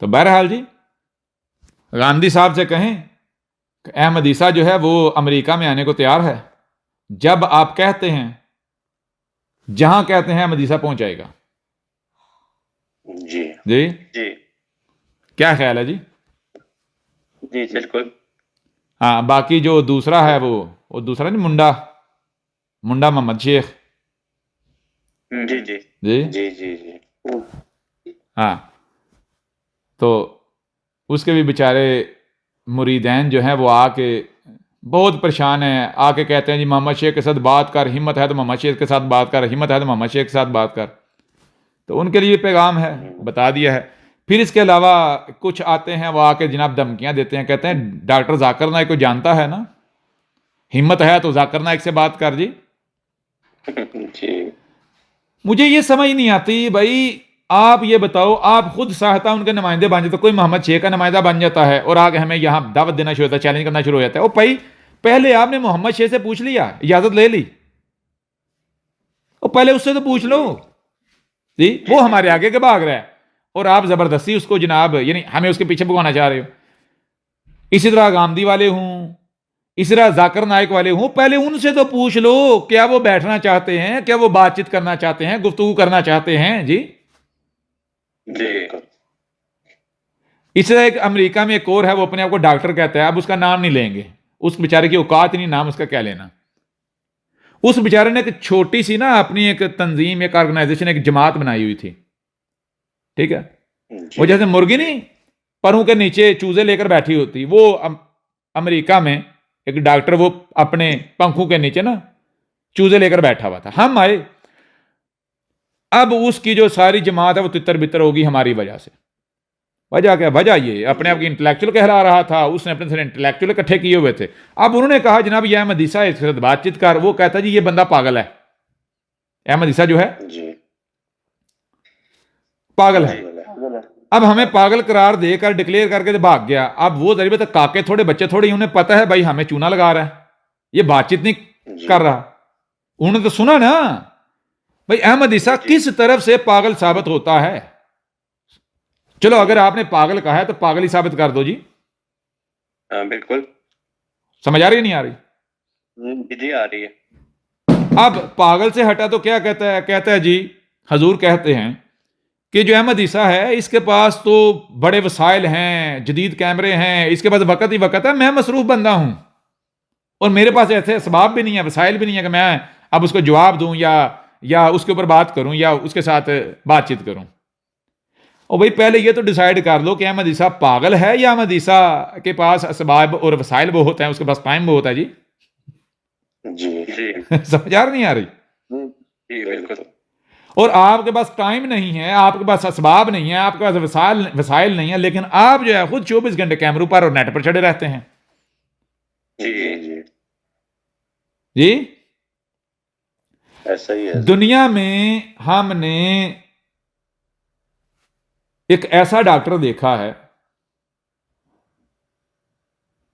تو بہرحال جی, گاندھی صاحب سے کہیں کہ احمد عیسیٰ جو ہے وہ امریکہ میں آنے کو تیار ہے. جب آپ کہتے ہیں, جہاں کہتے ہیں احمد عیسیٰ پہنچ جائے گا. جی جی جی کیا خیال ہے جی؟ جی بالکل. ہاں, باقی جو دوسرا ہے وہ دوسرا نہیں, منڈا محمد شیخ. جی جی جی جی جی جی ہاں, تو اس کے بھی بیچارے مریدین جو ہیں وہ آ کے بہت پریشان ہیں, آ کے کہتے ہیں جی محمد شیخ کے ساتھ بات کر, ہمت ہے تو محمد شیخ کے ساتھ بات کر, ہمت ہے تو محمد شیخ کے ساتھ بات کر. تو ان کے لیے پیغام ہے, بتا دیا ہے. پھر اس کے علاوہ کچھ آتے ہیں, وہ آ کے جناب دھمکیاں دیتے ہیں, کہتے ہیں ڈاکٹر ذاکر نائک کو جانتا ہے نا, ہمت ہے تو ذاکر نائک سے بات کر. جی جی مجھے یہ سمجھ نہیں آتی بھائی, آپ یہ بتاؤ, آپ خود ساہتا ان کے نمائندے بن جاتے, کوئی محمد شیخ کا نمائندہ بن جاتا ہے اور آگے ہمیں یہاں دعوت دینا شروع ہوتا ہے, چیلنج کرنا شروع ہو جاتا ہے. او بھائی پہلے آپ نے محمد شیخ سے پوچھ لیا, اجازت لے لی, اور پہلے اس سے تو پوچھ لو جی. وہ ہمارے آگے کے بھاگ رہا ہے اور آپ زبردستی اس کو جناب یعنی ہمیں اس کے پیچھے بھگانا چاہ رہے ہو. اسی طرح گاندھی والے ہوں, اسی طرح ذاکر نائک والے ہوں, پہلے ان سے تو پوچھ لو کیا وہ بیٹھنا چاہتے ہیں, کیا وہ بات چیت کرنا چاہتے ہیں, گفتگو کرنا چاہتے ہیں جی. اس طرح ایک امریکہ میں ایک اور ہے, وہ اپنے آپ کو ڈاکٹر کہتا ہے, اب اس کا نام نہیں لیں گے, اس بیچارے کی اوقات نہیں, نام اس کا کیا لینا. اس بیچارے نے ایک چھوٹی سی نا اپنی ایک تنظیم, ایک آرگنائزیشن, ایک جماعت بنائی ہوئی تھی, ٹھیک ہے. وہ جیسے مرغی نہیں پروں کے نیچے چوزے لے کر بیٹھی ہوتی, وہ امریکہ میں ایک ڈاکٹر وہ اپنے پنکھوں کے نیچے نا چوزے لے کر بیٹھا ہوا تھا. ہم آئے, اب اس کی جو ساری جماعت ہے وہ تتر بتر ہوگی ہماری وجہ سے. وجہ کیا؟ وجہ یہ اپنے آپ کی انٹلیکچوئل کہلا رہا تھا, اس نے اپنے سے انٹلیکچوئل اکٹھے کیے ہوئے تھے. اب انہوں نے کہا جناب یہ احمد عیسیٰ اس کے ساتھ بات چیت کر, وہ کہتا جی یہ بندہ پاگل ہے, احمد عیسیٰ جو ہے پاگل ہے. اب ہمیں پاگل قرار دے کر ڈکلیئر کر کے بھاگ گیا. اب وہ ذریعے تو کاکے تھوڑے بچے تھوڑے, انہیں پتا ہے بھائی ہمیں چونا لگا رہا ہے, یہ بات چیت نہیں کر رہا. انہوں نے تو سنا نا بھائی احمد عیسیٰ کس طرف سے پاگل ثابت ہوتا ہے. چلو اگر آپ نے پاگل کہا ہے تو پاگل ہی ثابت کر دو جی. بالکل. سمجھ آ رہی ہے نہیں آ رہی؟ جی آ رہی ہے. اب پاگل سے ہٹا تو کیا کہتا ہے؟ کہتا ہے جی حضور کہتے ہیں کہ جو احمد عیسیٰ ہے اس کے پاس تو بڑے وسائل ہیں, جدید کیمرے ہیں, اس کے پاس وقت ہی وقت ہے, میں مصروف بندہ ہوں اور میرے پاس ایسے اسباب بھی نہیں ہے, وسائل بھی نہیں ہے کہ میں اب اس کو جواب دوں یا اس کے اوپر بات کروں یا اس کے ساتھ بات چیت کروں. اور بھائی پہلے یہ تو ڈیسائیڈ کر لو کہ احمد عیسیٰ پاگل ہے یا احمد عیسیٰ کے پاس اسباب اور وسائل وہ ہوتے ہیں, اس کے پاس ٹائم وہ ہوتا ہے جی. سمجھ آ نہیں آ رہی؟ جی بالکل. اور آپ کے پاس ٹائم نہیں ہے, آپ کے پاس اسباب نہیں ہے, آپ کے پاس وسائل نہیں ہے, لیکن آپ جو ہے خود 24 گھنٹے کیمروں پر اور نیٹ پر چڑھے رہتے ہیں. جی ایسا ہی ہے. دنیا میں ہم نے ایک ایسا ڈاکٹر دیکھا ہے,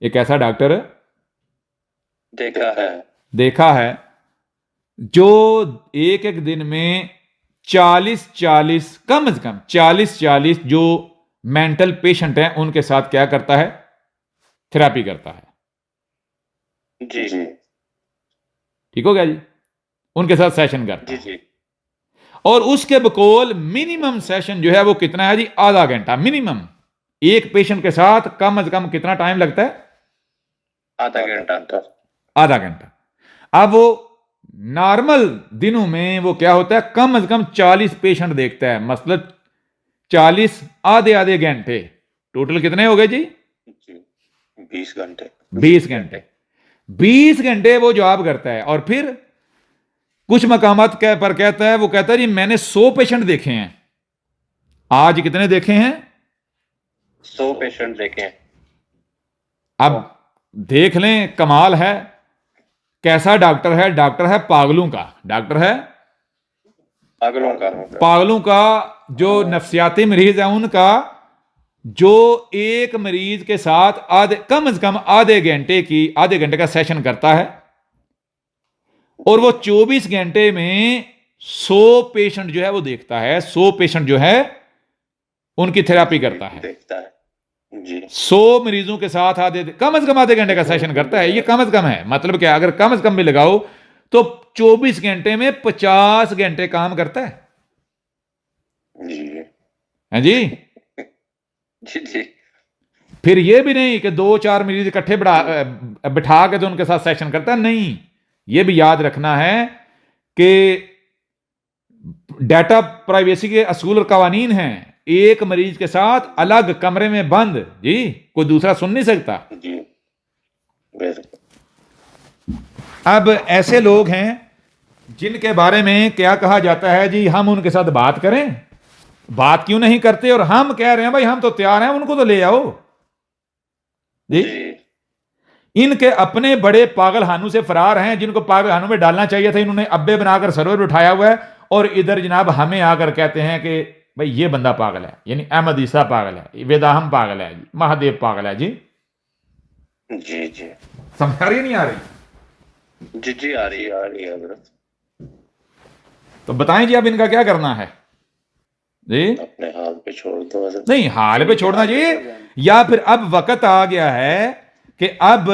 ایک ایسا ڈاکٹر دیکھا ہے جو ایک دن میں 40 کم از کم 40 جو مینٹل پیشنٹ ہیں ان کے ساتھ کیا کرتا ہے؟ تھراپی کرتا ہے. جی ٹھیک ہو گیا جی, ان کے ساتھ سیشن کرتا ہے. اور اس کے بقول منیمم سیشن جو ہے وہ کتنا ہے جی؟ آدھا گھنٹہ منیمم. ایک پیشنٹ کے ساتھ کم از کم کتنا ٹائم لگتا ہے؟ آدھا گھنٹہ. اب وہ نارمل دنوں میں وہ کیا ہوتا ہے, کم از کم 40 پیشنٹ دیکھتا ہے, مثلا 40 آدھے گھنٹے, ٹوٹل کتنے ہو گئے جی؟ 20 گھنٹے. 20 گھنٹے وہ جواب کرتا ہے. اور پھر کچھ مقامات پر کہتا ہے, وہ کہتا ہے جی میں نے 100 پیشنٹ دیکھے ہیں. آج کتنے دیکھے ہیں؟ 100 پیشنٹ دیکھے ہیں. اب دیکھ لیں, کمال ہے. کیسا ڈاکٹر ہے؟ ڈاکٹر ہے پاگلوں کا, ڈاکٹر ہے پاگلوں کا. جو نفسیاتی مریض ہیں ان کا, جو ایک مریض کے ساتھ کم از کم آدھے گھنٹے کا سیشن کرتا ہے, اور وہ 24 گھنٹے میں 100 پیشنٹ جو ہے وہ دیکھتا ہے. 100 پیشنٹ جو ہے ان کی تھراپی کرتا ہے. 100 مریضوں کے ساتھ کم از کم آدھے گھنٹے کا سیشن کرتا ہے. یہ کم از کم ہے, مطلب کیا اگر کم از کم بھی لگاؤ تو 24 گھنٹے میں 50 گھنٹے کام کرتا ہے. جی پھر یہ بھی نہیں کہ 2-4 مریض اکٹھے بٹھا کے تو ان کے ساتھ سیشن کرتا ہے, نہیں. یہ بھی یاد رکھنا ہے کہ ڈیٹا پرائیویسی کے اصول اور قوانین ہیں. ایک مریض کے ساتھ الگ کمرے میں بند, جی کوئی دوسرا سن نہیں سکتا. اب ایسے لوگ ہیں جن کے بارے میں کیا کہا جاتا ہے جی ہم ان کے ساتھ بات کریں, بات کیوں نہیں کرتے؟ اور ہم کہہ رہے ہیں بھائی ہم تو تیار ہیں, ان کو تو لے آؤ. جی ان کے اپنے بڑے پاگل خانوں سے فرار ہیں, جن کو پاگل خانوں میں ڈالنا چاہیے تھا انہوں نے ابے بنا کر سرور اٹھایا ہوا ہے, اور ادھر جناب ہمیں آ کر کہتے ہیں کہ بھائی یہ بندہ پاگل ہے, یعنی احمد عیسیٰ پاگل ہے, ویداہم پاگل ہے, جی مہادیو پاگل ہے. جی جی سمجھ آ رہی ہے نہیں آ رہی؟ جی جی آ رہی ہے. آ رہی ہے حضرت. تو بتائیں جی اب ان کا کیا کرنا ہے جی؟ اپنے حال پہ چھوڑ دو حضرت. نہیں حال پہ چھوڑنا جی، یا پھر اب وقت آ گیا ہے کہ اب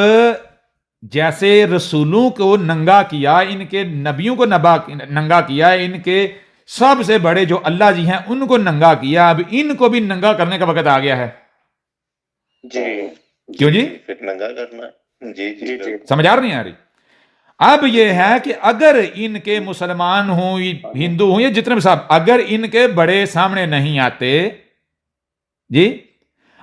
جیسے رسولوں کو ننگا کیا، ان کے نبیوں کو ننگا کیا، ان کے سب سے بڑے جو اللہ جی ہیں ان کو ننگا کیا، اب ان کو بھی ننگا کرنے کا وقت آ گیا ہے. جی کیوں جی؟ پھر ننگا کرنا. جی جی جی سمجھ آ رہی نہیں آ رہی؟ اب یہ ہے کہ اگر ان کے مسلمان ہوں، ہندو ہوں، یا جتنے بھی صاحب، اگر ان کے بڑے سامنے نہیں آتے جی،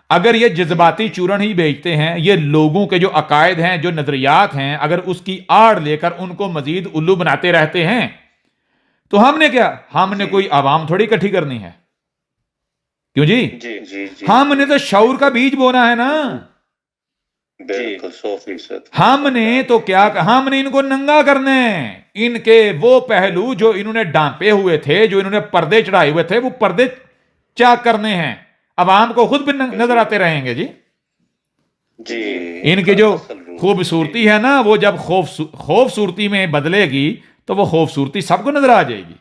اگر یہ جذباتی چورن ہی بیچتے ہیں، یہ لوگوں کے جو عقائد ہیں، جو نظریات ہیں، اگر اس کی آڑ لے کر ان کو مزید الو بناتے رہتے ہیں، تو ہم نے کیا، ہم نے کوئی عوام تھوڑی اکٹھی کرنی ہے. کیوں جی؟ جی جی جی ہم نے تو شعور کا بیج بونا ہے نا. بالکل 100%. ہم نے تو کیا، ہم نے ان کو ننگا کرنا ہے. ان کے وہ پہلو جو انہوں نے ڈانپے ہوئے تھے، جو انہوں نے پردے چڑھائے ہوئے تھے، وہ پردے چاک کرنے ہیں. عوام کو خود بھی نظر آتے رہیں گے جی. جی ان کی جو خوبصورتی ہے نا، وہ جب خوبصورتی میں بدلے گی تو وہ خوبصورتی سب کو نظر آ جائے گی.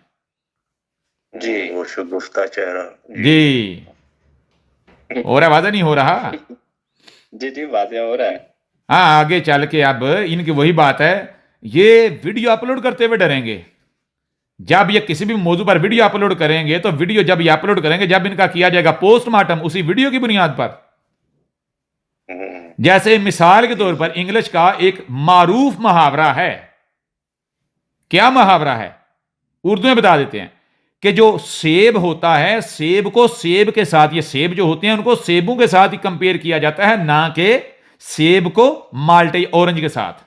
جی وہ شگفتہ چہرہ. جی ہو رہا، واضح نہیں ہو رہا؟ جی جی واضح ہو رہا ہے. ہاں آگے چل کے اب ان کی وہی بات ہے، یہ ویڈیو اپلوڈ کرتے ہوئے ڈریں گے. جب یہ کسی بھی موضوع پر ویڈیو اپلوڈ کریں گے، تو ویڈیو جب یہ اپلوڈ کریں گے، جب ان کا کیا جائے گا پوسٹ مارٹم اسی ویڈیو کی بنیاد پر. جیسے مثال کے طور پر انگلش کا ایک معروف محاورہ ہے. کیا محاورہ ہے؟ اردو میں بتا دیتے ہیں کہ جو سیب ہوتا ہے، سیب کو سیب کے ساتھ، یہ سیب جو ہوتے ہیں ان کو سیبوں کے ساتھ ہی کمپیئر کیا جاتا ہے، نہ کہ سیب کو مالٹے اورنج کے ساتھ.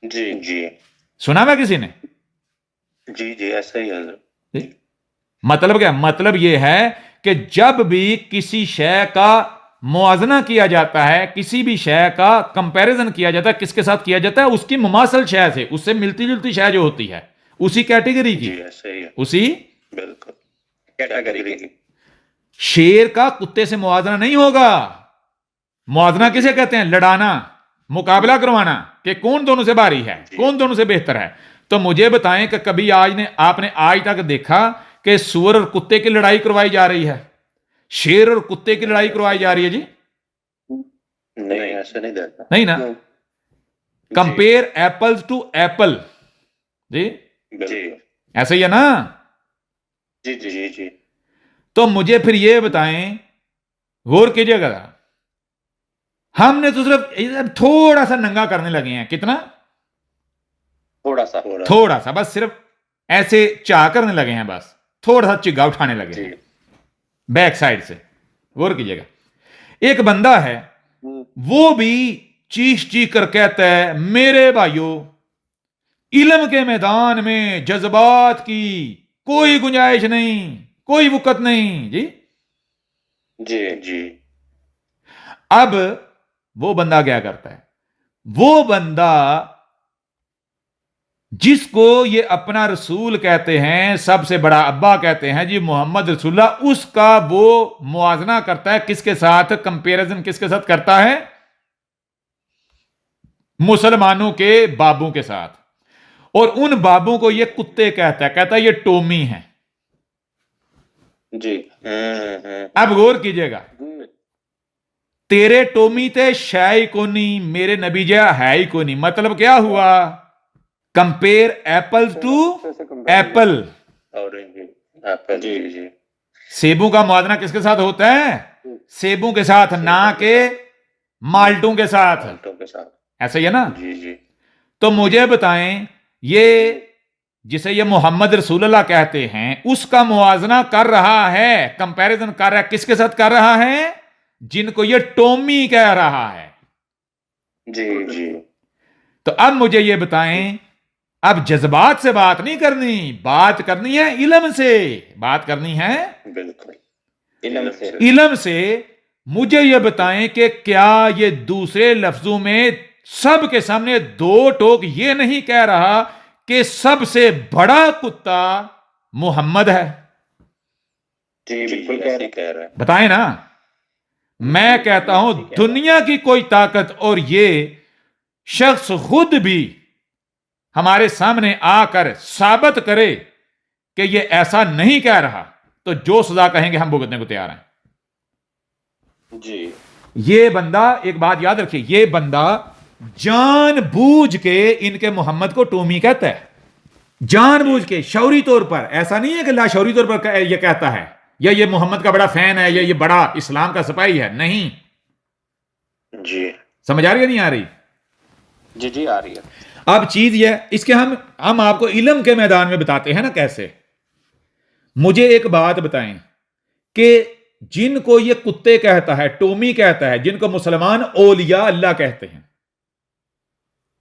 جی جی سنا میں کسی نے؟ جی جی ایسا ہی حضرت. مطلب کیا؟ مطلب یہ ہے کہ جب بھی کسی شے کا موازنہ کیا جاتا ہے، کسی بھی شے کا کمپیریزن کیا جاتا ہے، کس کے ساتھ کیا جاتا ہے؟ اس کی مماثل شے سے، اس سے ملتی جلتی شے جو ہوتی ہے، اسی کیٹیگری کی، جی ایسا ہی ہے. اسی. بالکل کیٹیگری کی. شیر کا کتے سے موازنہ نہیں ہوگا. موازنہ کسے کہتے ہیں؟ لڑانا، مقابلہ کروانا کہ کون دونوں سے بھاری ہے، کون دونوں سے بہتر ہے. تو مجھے بتائیں کہ کبھی آپ نے آج تک دیکھا کہ سور اور کتے کی لڑائی کروائی جا رہی ہے؟ شیر اور کتے کی لڑائی کروائی جا رہی ہے جی؟ نہیں ایسا نہیں دیکھا. نہیں نا. کمپیئر ایپل ٹو ایپل جی، بالکل ایسا ہی ہے نا. جی جی جی جی تو مجھے پھر یہ بتائیں، غور کیجئے گا، ہم نے تو صرف تھوڑا سا ننگا کرنے لگے ہیں. کتنا؟ تھوڑا سا، بس صرف ایسے چاہ کرنے لگے ہیں، بس تھوڑا سا چگا اٹھانے لگے ہیں بیک سائڈ سے. غور کیجئے گا، ایک بندہ ہے وہ بھی چیخ چیخ کر کہتا ہے، میرے بھائیوں علم کے میدان میں جذبات کی کوئی گنجائش نہیں، کوئی وقت نہیں جی. جی جی اب وہ بندہ کیا کرتا ہے؟ وہ بندہ جس کو یہ اپنا رسول کہتے ہیں، سب سے بڑا ابا کہتے ہیں جی محمد رسول اللہ، اس کا وہ موازنہ کرتا ہے کس کے ساتھ؟ کمپیریزن کس کے ساتھ کرتا ہے؟ مسلمانوں کے بابوں کے ساتھ. اور ان بابوں کو یہ کتے کہتا ہے یہ ٹومی ہیں. جی اب غور کیجئے گا، تیرے ٹومی تے شے کو نہیں، میرے نبی جا ہے ہی کو نہیں. مطلب کیا ہوا؟ Compare apple to apple. Orange apple. جی جی سیبوں کا موازنہ کس کے ساتھ ہوتا ہے؟ سیبوں کے ساتھ، نہ کہ مالٹوں کے ساتھ. مالٹوں کے ساتھ. ایسا ہی ہے نا. جی جی تو مجھے بتائیں، یہ جسے یہ محمد رسول اللہ کہتے ہیں، اس کا موازنہ کر رہا ہے، کمپیریزن کر رہا ہے، کس کے ساتھ کر رہا ہے؟ جن کو یہ ٹومی کہہ رہا ہے. جی جی تو اب مجھے یہ بتائیں، اب جذبات سے بات نہیں کرنی، بات کرنی ہے علم سے، بات کرنی ہے بالکل علم سے. مجھے یہ بتائیں کہ کیا یہ دوسرے لفظوں میں سب کے سامنے دو ٹوک یہ نہیں کہہ رہا کہ سب سے بڑا کتا محمد ہے؟ جی بالکل کہہ رہے ہیں. بتائیں نا. میں کہتا ہوں دنیا کی کوئی طاقت اور یہ شخص خود بھی ہمارے سامنے آ کر ثابت کرے کہ یہ ایسا نہیں کہہ رہا تو جو سزا کہیں گے ہم بھگتنے کو تیار ہیں. جی یہ بندہ، ایک بات یاد رکھیے، یہ بندہ جان بوجھ کے ان کے محمد کو ٹومی کہتا ہے، جان بوجھ کے، شعوری طور پر. ایسا نہیں ہے کہ لاشعوری طور پر یہ کہتا ہے یا یہ محمد کا بڑا فین ہے یا یہ بڑا اسلام کا سپاہی ہے. نہیں. جی سمجھ آ رہی ہے نہیں آ رہی؟ جی جی آ رہی ہے. اب چیز یہ اس کے ہم آپ کو علم کے میدان میں بتاتے ہیں نا کیسے. مجھے ایک بات بتائیں کہ جن کو یہ کتے کہتا ہے، ٹومی کہتا ہے، جن کو مسلمان اولیاء اللہ کہتے ہیں،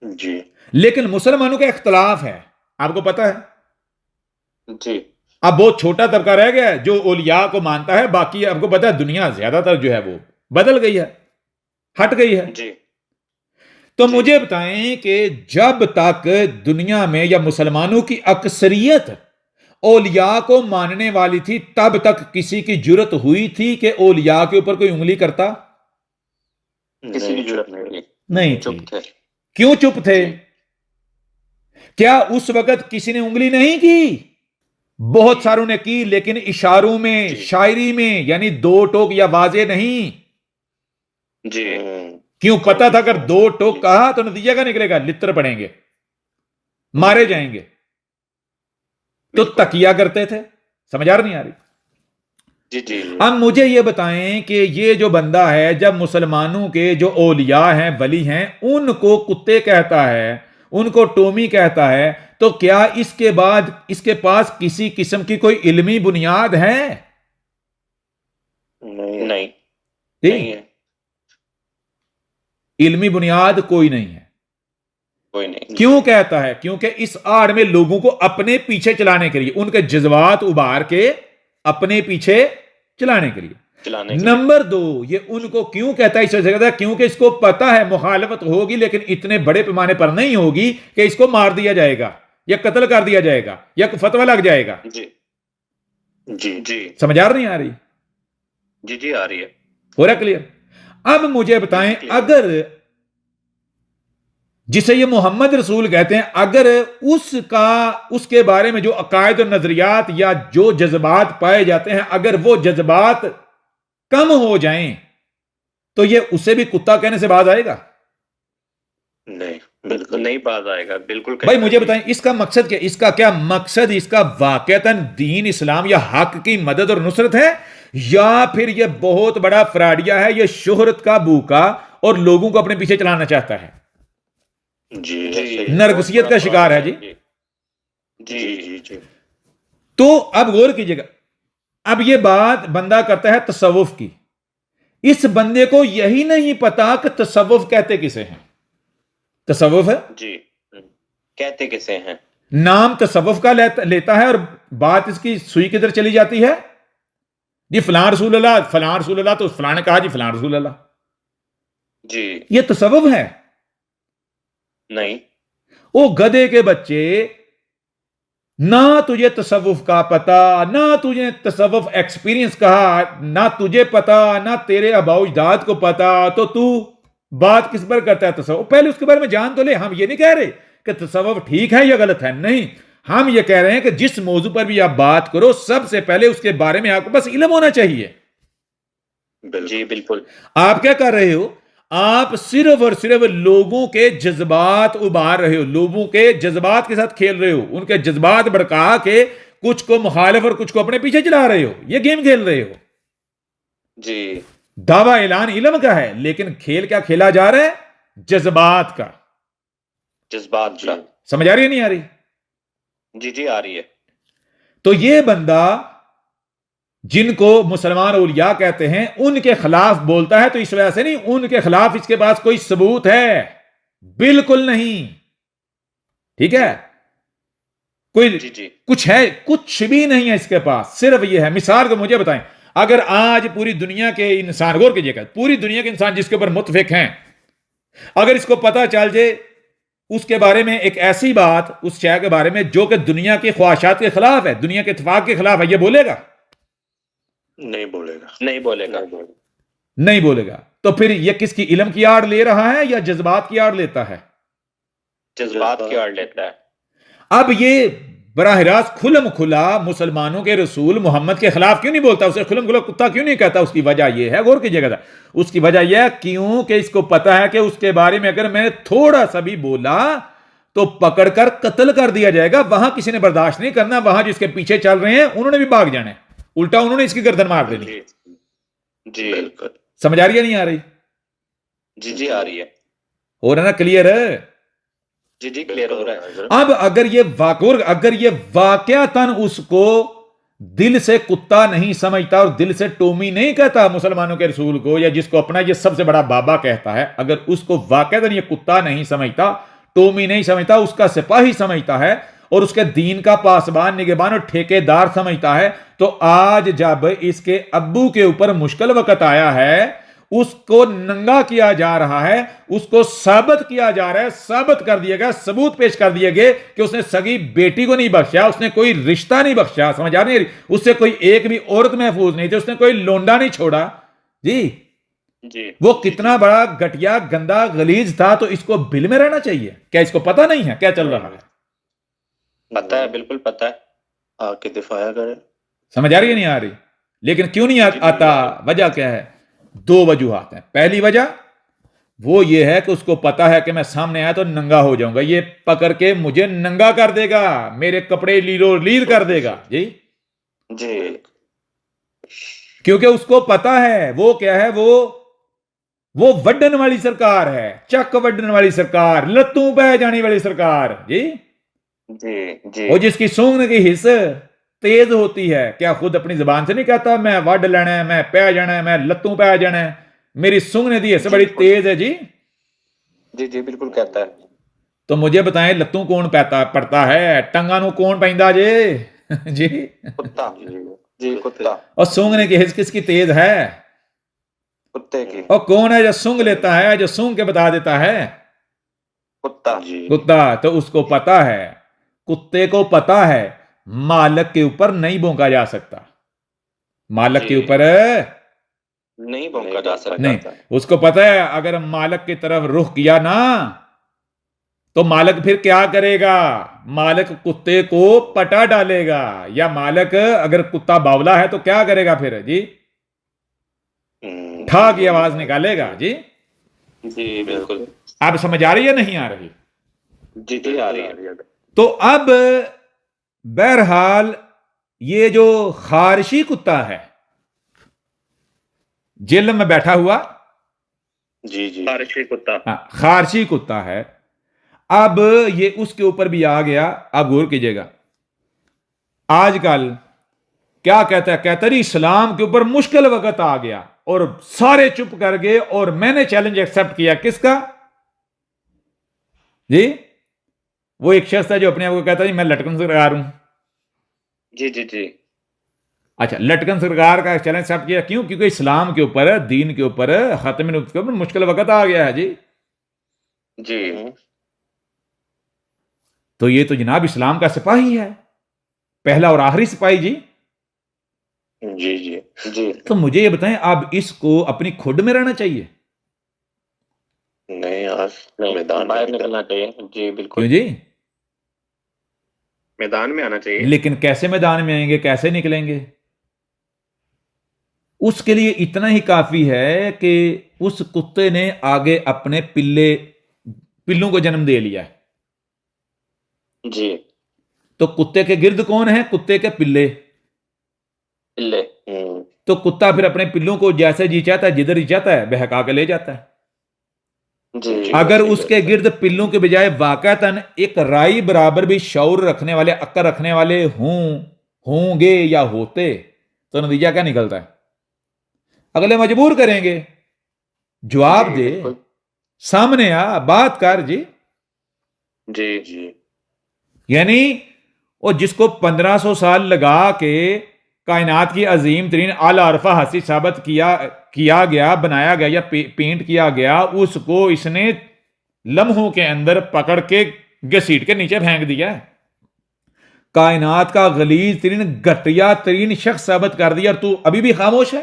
جی لیکن مسلمانوں کا اختلاف ہے، آپ کو پتا ہے؟ جی اب بہت چھوٹا طبقہ رہ گیا ہے جو اولیاء کو مانتا ہے، باقی آپ کو پتا ہے دنیا زیادہ تر جو ہے وہ بدل گئی ہے، ہٹ گئی ہے. جی تو مجھے بتائیں کہ جب تک دنیا میں یا مسلمانوں کی اکثریت اولیاء کو ماننے والی تھی تب تک کسی کی جرت ہوئی تھی کہ اولیاء کے اوپر کوئی انگلی کرتا؟ کسی کی ضرورت نہیں نہیں تھی. چپ تھے. کیوں چپ تھے؟ کیا اس وقت کسی نے انگلی نہیں کی؟ بہت ساروں نے کی، لیکن اشاروں میں، شاعری میں، یعنی دو ٹوک یا واضح نہیں. جی کیوں؟ پتا تھا اگر دو ٹوک کہا تو نتیجہ کیا نکلے گا؟ لتر پڑیں گے، مارے جائیں گے. تو تکیہ کرتے تھے. سمجھ آ رہی نہیں آ رہی؟ جی جی اب مجھے یہ بتائیں کہ یہ جو بندہ ہے جب مسلمانوں کے جو اولیاء ہیں، ولی ہیں، ان کو کتے کہتا ہے، ان کو ٹومی کہتا ہے، تو کیا اس کے بعد اس کے پاس کسی قسم کی کوئی علمی بنیاد ہے؟ نہیں نہیں ٹھیک؟ نہیں ہے. علمی بنیاد کوئی نہیں ہے. کوئی نہیں. کیوں کہتا ہے؟ کیونکہ اس آڑ میں لوگوں کو اپنے پیچھے چلانے کے لیے، ان کے جذبات ابھار کے اپنے پیچھے چلانے کے لیے. چلانے کے نمبر دو، یہ ان کو کیوں کہتا ہے؟ اس وجہ سے کہتا ہے کیونکہ اس کو پتا ہے مخالفت ہوگی لیکن اتنے بڑے پیمانے پر نہیں ہوگی کہ اس کو مار دیا جائے گا یا قتل کر دیا جائے گا یا فتویٰ لگ جائے گا. جی جی جی سمجھ آ رہی نہیں آ رہی؟ جی جی آ رہی ہے. ہو رہا کلیئر؟ اب مجھے بتائیں، اگر جسے یہ محمد رسول کہتے ہیں، اگر اس کے بارے میں جو عقائد و نظریات یا جو جذبات پائے جاتے ہیں، اگر وہ جذبات کم ہو جائیں تو یہ اسے بھی کتا کہنے سے باز آئے گا؟ نہیں بالکل نہیں باز آئے گا. بالکل. بھائی مجھے بتائیں اس کا مقصد کیا؟ اس کا کیا مقصد؟ اس کا واقعتاً دین اسلام یا حق کی مدد اور نصرت ہے، یا پھر یہ بہت بڑا فراڈیا ہے، یہ شہرت کا بھوکا اور لوگوں کو اپنے پیچھے چلانا چاہتا ہے، جی نرگسیت کا شکار ہے؟ جی جی جی جی تو اب غور کیجئے گا، اب یہ بات بندہ کرتا ہے تصوف کی. اس بندے کو یہی نہیں پتا کہ تصوف کہتے کسے ہیں. تصوف ہے، جی کہتے کسے ہیں؟ نام تصوف کا لیتا ہے اور بات اس کی سوئی کدھر چلی جاتی ہے؟ جی فلاں رسول اللہ، فلاں رسول اللہ، تو فلاں نے کہا جی فلاں رسول اللہ. جی یہ تصوف ہے؟ نہیں. او گدے کے بچے، نہ تجھے تصوف کا پتا، نہ تجھے تصوف ایکسپیرینس کہا، نہ تجھے پتا، نہ تیرے آباء و اجداد کو پتا، تو بات کس پر کرتا ہے تصوف؟ پہلے اس کے بارے میں جان تو لے. ہم یہ نہیں کہہ رہے کہ تصوف ٹھیک ہے یا غلط ہے، نہیں، ہم یہ کہہ رہے ہیں کہ جس موضوع پر بھی آپ بات کرو سب سے پہلے اس کے بارے میں آپ کو بس علم ہونا چاہیے. جی بالکل. آپ کیا کر رہے ہو؟ آپ صرف اور صرف لوگوں کے جذبات ابھار رہے ہو، لوگوں کے جذبات کے ساتھ کھیل رہے ہو، ان کے جذبات بڑکا کے کچھ کو مخالف اور کچھ کو اپنے پیچھے چلا رہے ہو. یہ گیم کھیل رہے ہو. جی دعویٰ اعلان علم کا ہے لیکن کھیل کیا کھیلا جا رہا ہے؟ جذبات کا. جذبات کا. سمجھ آ رہی ہے نہیں آ رہی؟ جی جی آ رہی ہے. تو یہ بندہ جن کو مسلمان اولیاء کہتے ہیں ان کے خلاف بولتا ہے تو اس وجہ سے نہیں ان کے خلاف اس کے پاس کوئی ثبوت ہے، بالکل نہیں. ٹھیک ہے؟ کوئی جی جی کچھ ہے؟ کچھ بھی نہیں ہے اس کے پاس. صرف یہ ہے. مثال کو مجھے بتائیں، اگر آج پوری دنیا کے انسان، غور کیجئے گا، پوری دنیا کے انسان جس کے اوپر متفق ہیں، اگر اس کو پتا چل جائے اس کے بارے میں ایک ایسی بات، اس شے کے بارے میں جو کہ دنیا کی خواہشات کے خلاف ہے، دنیا کے اتفاق کے خلاف ہے، یہ بولے گا؟ نہیں بولے گا. نہیں بولے گا. نہیں بولے گا. تو پھر یہ کس کی علم کی آڑ لے رہا ہے یا جذبات کی آڑ لیتا ہے؟ جذبات کی آڑ لیتا ہے. اب یہ براہ راست کھلم کھلا مسلمانوں کے رسول محمد کے خلاف کیوں نہیں بولتا؟ اسے کھلم کھلا کتا کیوں نہیں کہتا؟ اس کی وجہ یہ ہے، غور کیجیے گا، اس کی وجہ یہ ہے کیوں کہ اس کو پتا ہے کہ اس کے بارے میں اگر میں نے تھوڑا سا بھی بولا تو پکڑ کر قتل کر دیا جائے گا. وہاں کسی نے برداشت نہیں کرنا، وہاں جس کے پیچھے چل رہے ہیں انہوں نے بھی بھاگ جانا ہے، الٹا انہوں نے اس کی گردن مار دینی. جی جی بالکل. سمجھ آ رہی ہے نہیں آ رہی؟ جی جی آ رہی ہے. ہو رہا نا کلیئر ہے؟ جی جی کلیئر ہو رہا ہے. اب اگر یہ واقعتاً اس کو دل سے کتا نہیں سمجھتا اور دل سے ٹومی نہیں کہتا مسلمانوں کے رسول کو، یا جس کو اپنا یہ سب سے بڑا بابا کہتا ہے، اگر اس کو واقعتاً یہ کتا نہیں سمجھتا، ٹومی نہیں سمجھتا، اس کا سپاہی سمجھتا ہے اور اس کے دین کا پاسبان، نگہبان اور ٹھیکیدار سمجھتا ہے، تو آج جب اس کے ابو کے اوپر مشکل وقت آیا ہے، اس کو ننگا کیا جا رہا ہے، اس کو ثابت کیا جا رہا ہے، ثابت کر دیا گیا، ثبوت پیش کر دیے گئے کہ اس نے سگی بیٹی کو نہیں بخشا، اس نے کوئی رشتہ نہیں بخشا. سمجھ آ رہی ہے؟ اس سے کوئی ایک بھی عورت محفوظ نہیں تھی، اس نے کوئی لونڈا نہیں چھوڑا. جی جی وہ کتنا بڑا گٹیا گندا غلیظ تھا، تو اس کو بل میں رہنا چاہیے. کیا اس کو پتا نہیں ہے کیا چل رہا ہے؟ پتہ ہے، بالکل پتہ ہے. آ کے دفاع کرے. سمجھ آ رہی ہے نہیں آ رہی؟ لیکن کیوں نہیں آتا؟ وجہ کیا ہے؟ دو وجوہات ہیں. پہلی وجہ وہ یہ ہے کہ اس کو پتا ہے کہ میں سامنے آیا تو ننگا ہو جاؤں گا، یہ پکڑ کے مجھے ننگا کر دے گا، میرے کپڑے لیرو لیر کر دے گا. جی جی کیونکہ اس کو پتا ہے وہ کیا ہے، وہ وڈن والی سرکار ہے، چک وڈن والی سرکار، لتوں پہ جانے والی سرکار. جی جی جی وہ جس کی سونگنے کی حص تیز ہوتی ہے. کیا خود اپنی زبان سے نہیں کہتا میں وڈ لینا ہے، میں پہ جانا ہے، میں لتوں پہ جانا ہے، میری سونگنے دی حص بڑی تیز ہے؟ جی جی جی بالکل کہتا ہے. تو مجھے بتائیں لتوں کون پڑتا ہے، ٹنگا نو کون پیندا جے؟ جی کتا. جی کتا. اور سونگنے کی حص کس کی تیز ہے؟ کتے کی. اور کون ہے جو سونگ لیتا ہے، جو سونگ کے بتا دیتا ہے؟ کتا. جی کتا. تو اس کو پتا ہے، کتے کو پتا ہے مالک کے اوپر نہیں بھونکا جا سکتا، مالک کے اوپر نہیں بھونکا جا سکتا. نہیں. اس کو پتا ہے اگر مالک کی طرف رخ کیا نا تو مالک پھر کیا کرے گا؟ مالک کتے کو پٹا ڈالے گا، یا مالک اگر کتا باولا ہے تو کیا کرے گا پھر؟ جی ٹھا کی آواز نکالے گا. جی جی بالکل. اب سمجھ آ رہی ہے نہیں آ رہی؟ جی جی آ رہی ہے. تو اب بہرحال یہ جو خارشی کتا ہے جیل میں بیٹھا ہوا، جی جی خارشی کتا. خارشی کتا ہے، اب یہ اس کے اوپر بھی آ گیا. اب غور کیجیے گا، آج کل کیا کہتا ہے؟ کہتا ہے اسلام کے اوپر مشکل وقت آ گیا اور سارے چپ کر گئے اور میں نے چیلنج ایکسپٹ کیا. کس کا؟ جی وہ ایک شخص ہے جو اپنے آپ کو کہتا ہے میں لٹکن سرکار ہوں. جی جی جی اچھا لٹکن سرکار کا چیلنج ایکسپٹ کیا کیوں؟ کیونکہ اسلام کے اوپر، دین کے اوپر، ختم نبوت کے اوپر مشکل وقت آ گیا ہے. جی جی تو یہ تو جناب اسلام کا سپاہی ہے، پہلا اور آخری سپاہی. جی جی جی جی تو مجھے یہ بتائیں اب اس کو اپنی کھڈ میں رہنا چاہیے؟ نہیں، آج میدان باہر میں نکلنا چاہیے. جی کیوں بالکل جی؟ میدان میں آنا چاہیے. لیکن کیسے میدان میں آئیں گے، کیسے نکلیں گے؟ اس کے لیے اتنا ہی کافی ہے کہ اس کتے نے آگے اپنے پلوں کو جنم دے لیا ہے. جی تو کتے کے گرد کون ہے؟ کتے کے پلے. پلے. تو کتا پھر اپنے پلوں کو جیسے جی چاہتا ہے، جدھر ہی چاہتا ہے بہکا کے لے جاتا ہے. جی اگر اس کے گرد پلوں کے بجائے واقعتاً ایک رائی برابر بھی شعور رکھنے والے، عقل رکھنے والے ہوں گے یا ہوتے تو نتیجہ کیا نکلتا ہے؟ اگلے مجبور کریں گے، جواب دے، سامنے آ، بات کر. جی جی جی یعنی وہ جس کو 1500 سال لگا کے کائنات کی عظیم ترین اعلی عرفہ ہستی ثابت کیا گیا، بنایا گیا یا پینٹ کیا گیا، اس کو اس نے لمحوں کے اندر پکڑ کے گھسیٹ کے نیچے پھینک دیا ہے. کائنات کا غلیظ ترین گھٹیا ترین شخص ثابت کر دیا اور تو ابھی بھی خاموش ہے.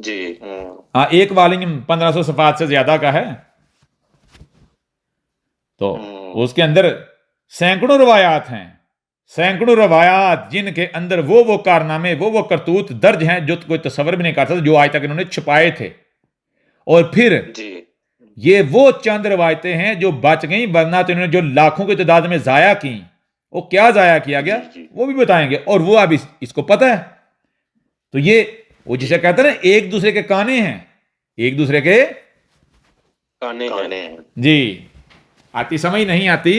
جی ہاں ایک والیم 1500 صفحات سے زیادہ کا ہے، تو اس کے اندر سینکڑوں روایات ہیں، سینکڑوں روایات جن کے اندر وہ کارنامے وہ کرتوت درج ہیں جو کوئی تصور بھی نہیں کرتا تھا، جو آج تک انہوں نے چھپائے تھے. اور پھر جی یہ وہ چند روایتیں ہیں جو بچ گئیں، ورنہ تو انہوں نے جو لاکھوں کی تعداد میں ضائع کی، وہ کیا ضائع کیا گیا وہ بھی بتائیں گے، اور وہ اب اس کو پتہ ہے. تو یہ وہ جسے کہتے ہیں نا ایک دوسرے کے کانے ہیں، ایک دوسرے کے کانے ہیں. جی آتی سمجھ نہیں آتی؟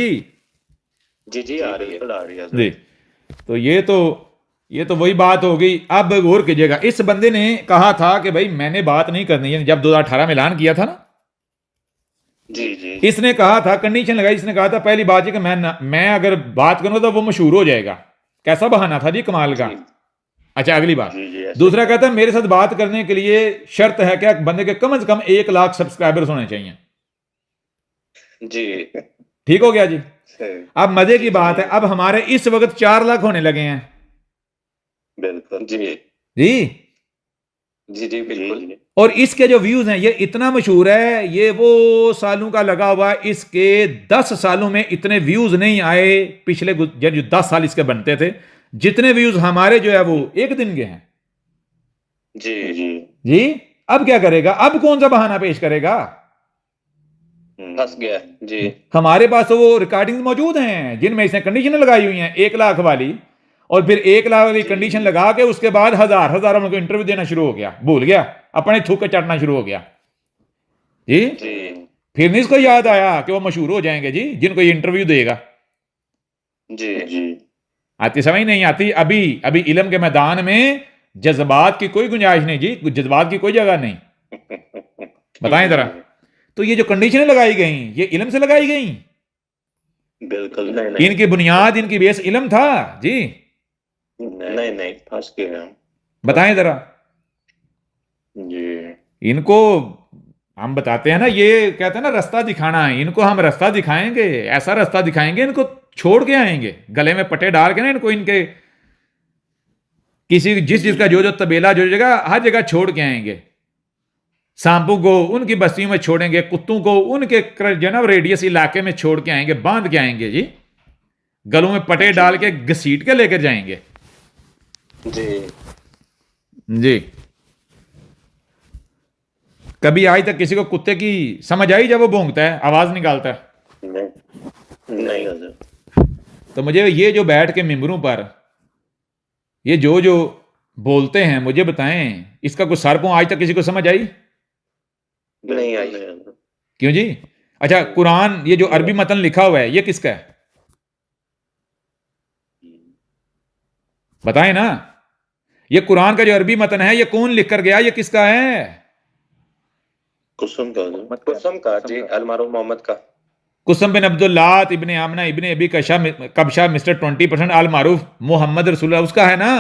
جی جی آ رہی ہے. آ رہی ہے جی تو یہ تو وہی بات ہو گئی. اب غور کیجیے گا، اس بندے نے کہا تھا کہ بھائی میں نے بات نہیں کرنی ہے، جب 2018 میں اعلان کیا تھا نا، جی جی اس نے کہا تھا، کنڈیشن لگائی، اس نے کہا تھا پہلی بات یہ کہ میں اگر بات کروں تو وہ مشہور ہو جائے گا. کیسا بہانہ تھا جی کمال کا. اچھا اگلی بات، دوسرا کہتا ہے میرے ساتھ بات کرنے کے لیے شرط ہے کہ بندے کے کم از کم 1 لاکھ سبسکرائبرز ہونے چاہیے. جی ٹھیک ہو گیا جی. اب مزے کی بات ہے، اب ہمارے اس وقت 4 لاکھ ہونے لگے ہیں. بالکل جی جی جی جی بالکل. اور اس کے جو ویوز ہیں یہ اتنا مشہور ہے، یہ وہ سالوں کا لگا ہوا ہے، اس کے 10 سالوں میں اتنے ویوز نہیں آئے پچھلے جو 10 سال اس کے بنتے تھے، جتنے ویوز ہمارے جو ہے وہ ایک دن کے ہیں. جی جی جی اب کیا کرے گا؟ اب کون سا بہانہ پیش کرے گا؟ پھنس گیا. جی ہمارے پاس تو وہ ریکارڈنگ موجود ہیں جن میں اس نے کنڈیشن لگائی ہوئی ہیں 1 لاکھ والی، اور پھر 1 لاکھ والی کنڈیشن لگا کے اس کے بعد ہزاروں کو انٹرویو دینا شروع ہو گیا، بھول گیا، اپنے تھوکے چٹنا شروع ہو گیا. جی جی پھر نہیں اس کو یاد آیا کہ وہ مشہور ہو جائیں گے جی جن کو یہ انٹرویو دے گا. جی جی آتی سمجھ نہیں آتی؟ ابھی علم کے میدان میں جذبات کی کوئی گنجائش نہیں جی، جذبات کی کوئی جگہ نہیں. بتائیں ذرا. تو یہ جو کنڈیشنیں لگائی گئیں یہ علم سے لگائی گئیں؟ بالکل ان کی بنیاد، ان کی بیس علم تھا جی؟ نہیں پھنس گئے ہم. بتائیں ذرا. جی ان کو ہم بتاتے ہیں نا، یہ کہتے ہیں نا رستہ دکھانا ہے، ان کو ہم رستہ دکھائیں گے، ایسا رستہ دکھائیں گے ان کو چھوڑ کے آئیں گے، گلے میں پٹے ڈال کے نا ان کو، ان کے کسی جس کا جو طبیلہ جو جگہ ہر جگہ چھوڑ کے آئیں گے. سانپوں کو ان کی بستیوں میں چھوڑیں گے، کتوں کو ان کے جناب ریڈیس علاقے میں چھوڑ کے آئیں گے، باندھ کے آئیں گے جی، گلوں میں پٹے ڈال کے گھسیٹ کے لے کر جائیں گے. جی جی کبھی آج تک کسی کو کتے کی سمجھ آئی جب وہ بھونکتا ہے، آواز نکالتا ہے؟ نہیں حضرت. تو مجھے یہ جو بیٹھ کے ممبروں پر یہ جو بولتے ہیں، مجھے بتائیں اس کا کوئی سرپوں آج تک کسی کو سمجھ آئی؟ نہیں آئی. کیوں جی؟ اچھا قرآن یہ جو عربی متن لکھا ہوا ہے یہ کس کا ہے؟ بتائیں نا. یہ قرآن کا جو عربی متن ہے یہ کون لکھ کر گیا؟ یہ کس کا ہے؟ قسم کا قسم کا جی المعروف محمد کا. قسم بن عبداللہ ابن آمنہ ابن ابی کبشہ مسٹر 20% آل معروف محمد رسول اللہ، اس کا ہے نا.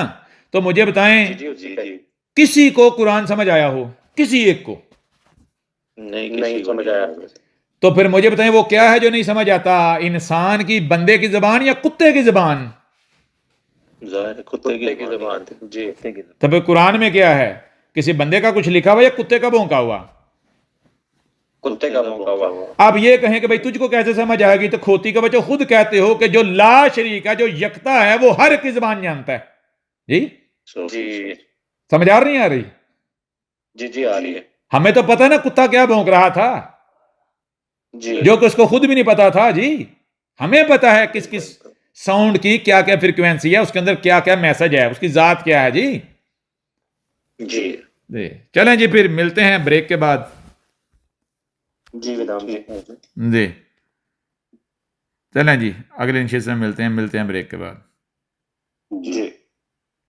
تو مجھے بتائیں جی کسی کو قرآن سمجھ آیا ہو؟ کسی ایک کو؟ نہیں سمجھ آیا. تو پھر مجھے بتائیں وہ کیا ہے جو نہیں سمجھ آتا؟ انسان کی، بندے کی زبان یا کتے کی زبان؟ ظاہر کتے کی زبان. جی تو پھر قرآن میں کیا ہے؟ کسی بندے کا کچھ لکھا ہوا یا کتے کا بھونکا ہوا؟ کتے کا بھونکا ہوا. اب یہ کہیں کہ بھئی تجھ کو کیسے سمجھ آئے گی؟ تو کھوتی کا بچہ خود کہتے ہو کہ جو لا شریک ہے، جو یکتا ہے، وہ ہر کی زبان جانتا ہے. جی جی سمجھ آ رہی نہیں آ رہی؟ جی آ رہی ہے. ہمیں تو پتہ نا کتا کیا بھونک رہا تھا، جی جو کہ اس کو خود بھی نہیں پتا تھا جی. ہمیں پتا ہے کس کس ساؤنڈ کی کیا کیا فریکوینسی ہے، اس کے اندر کیا کیا میسج ہے، اس کی ذات کیا ہے. جی جی جی چلیں جی پھر ملتے ہیں بریک کے بعد. جی ودام جی. جی چلیں جی اگلے انشاء سے ملتے ہیں بریک کے بعد.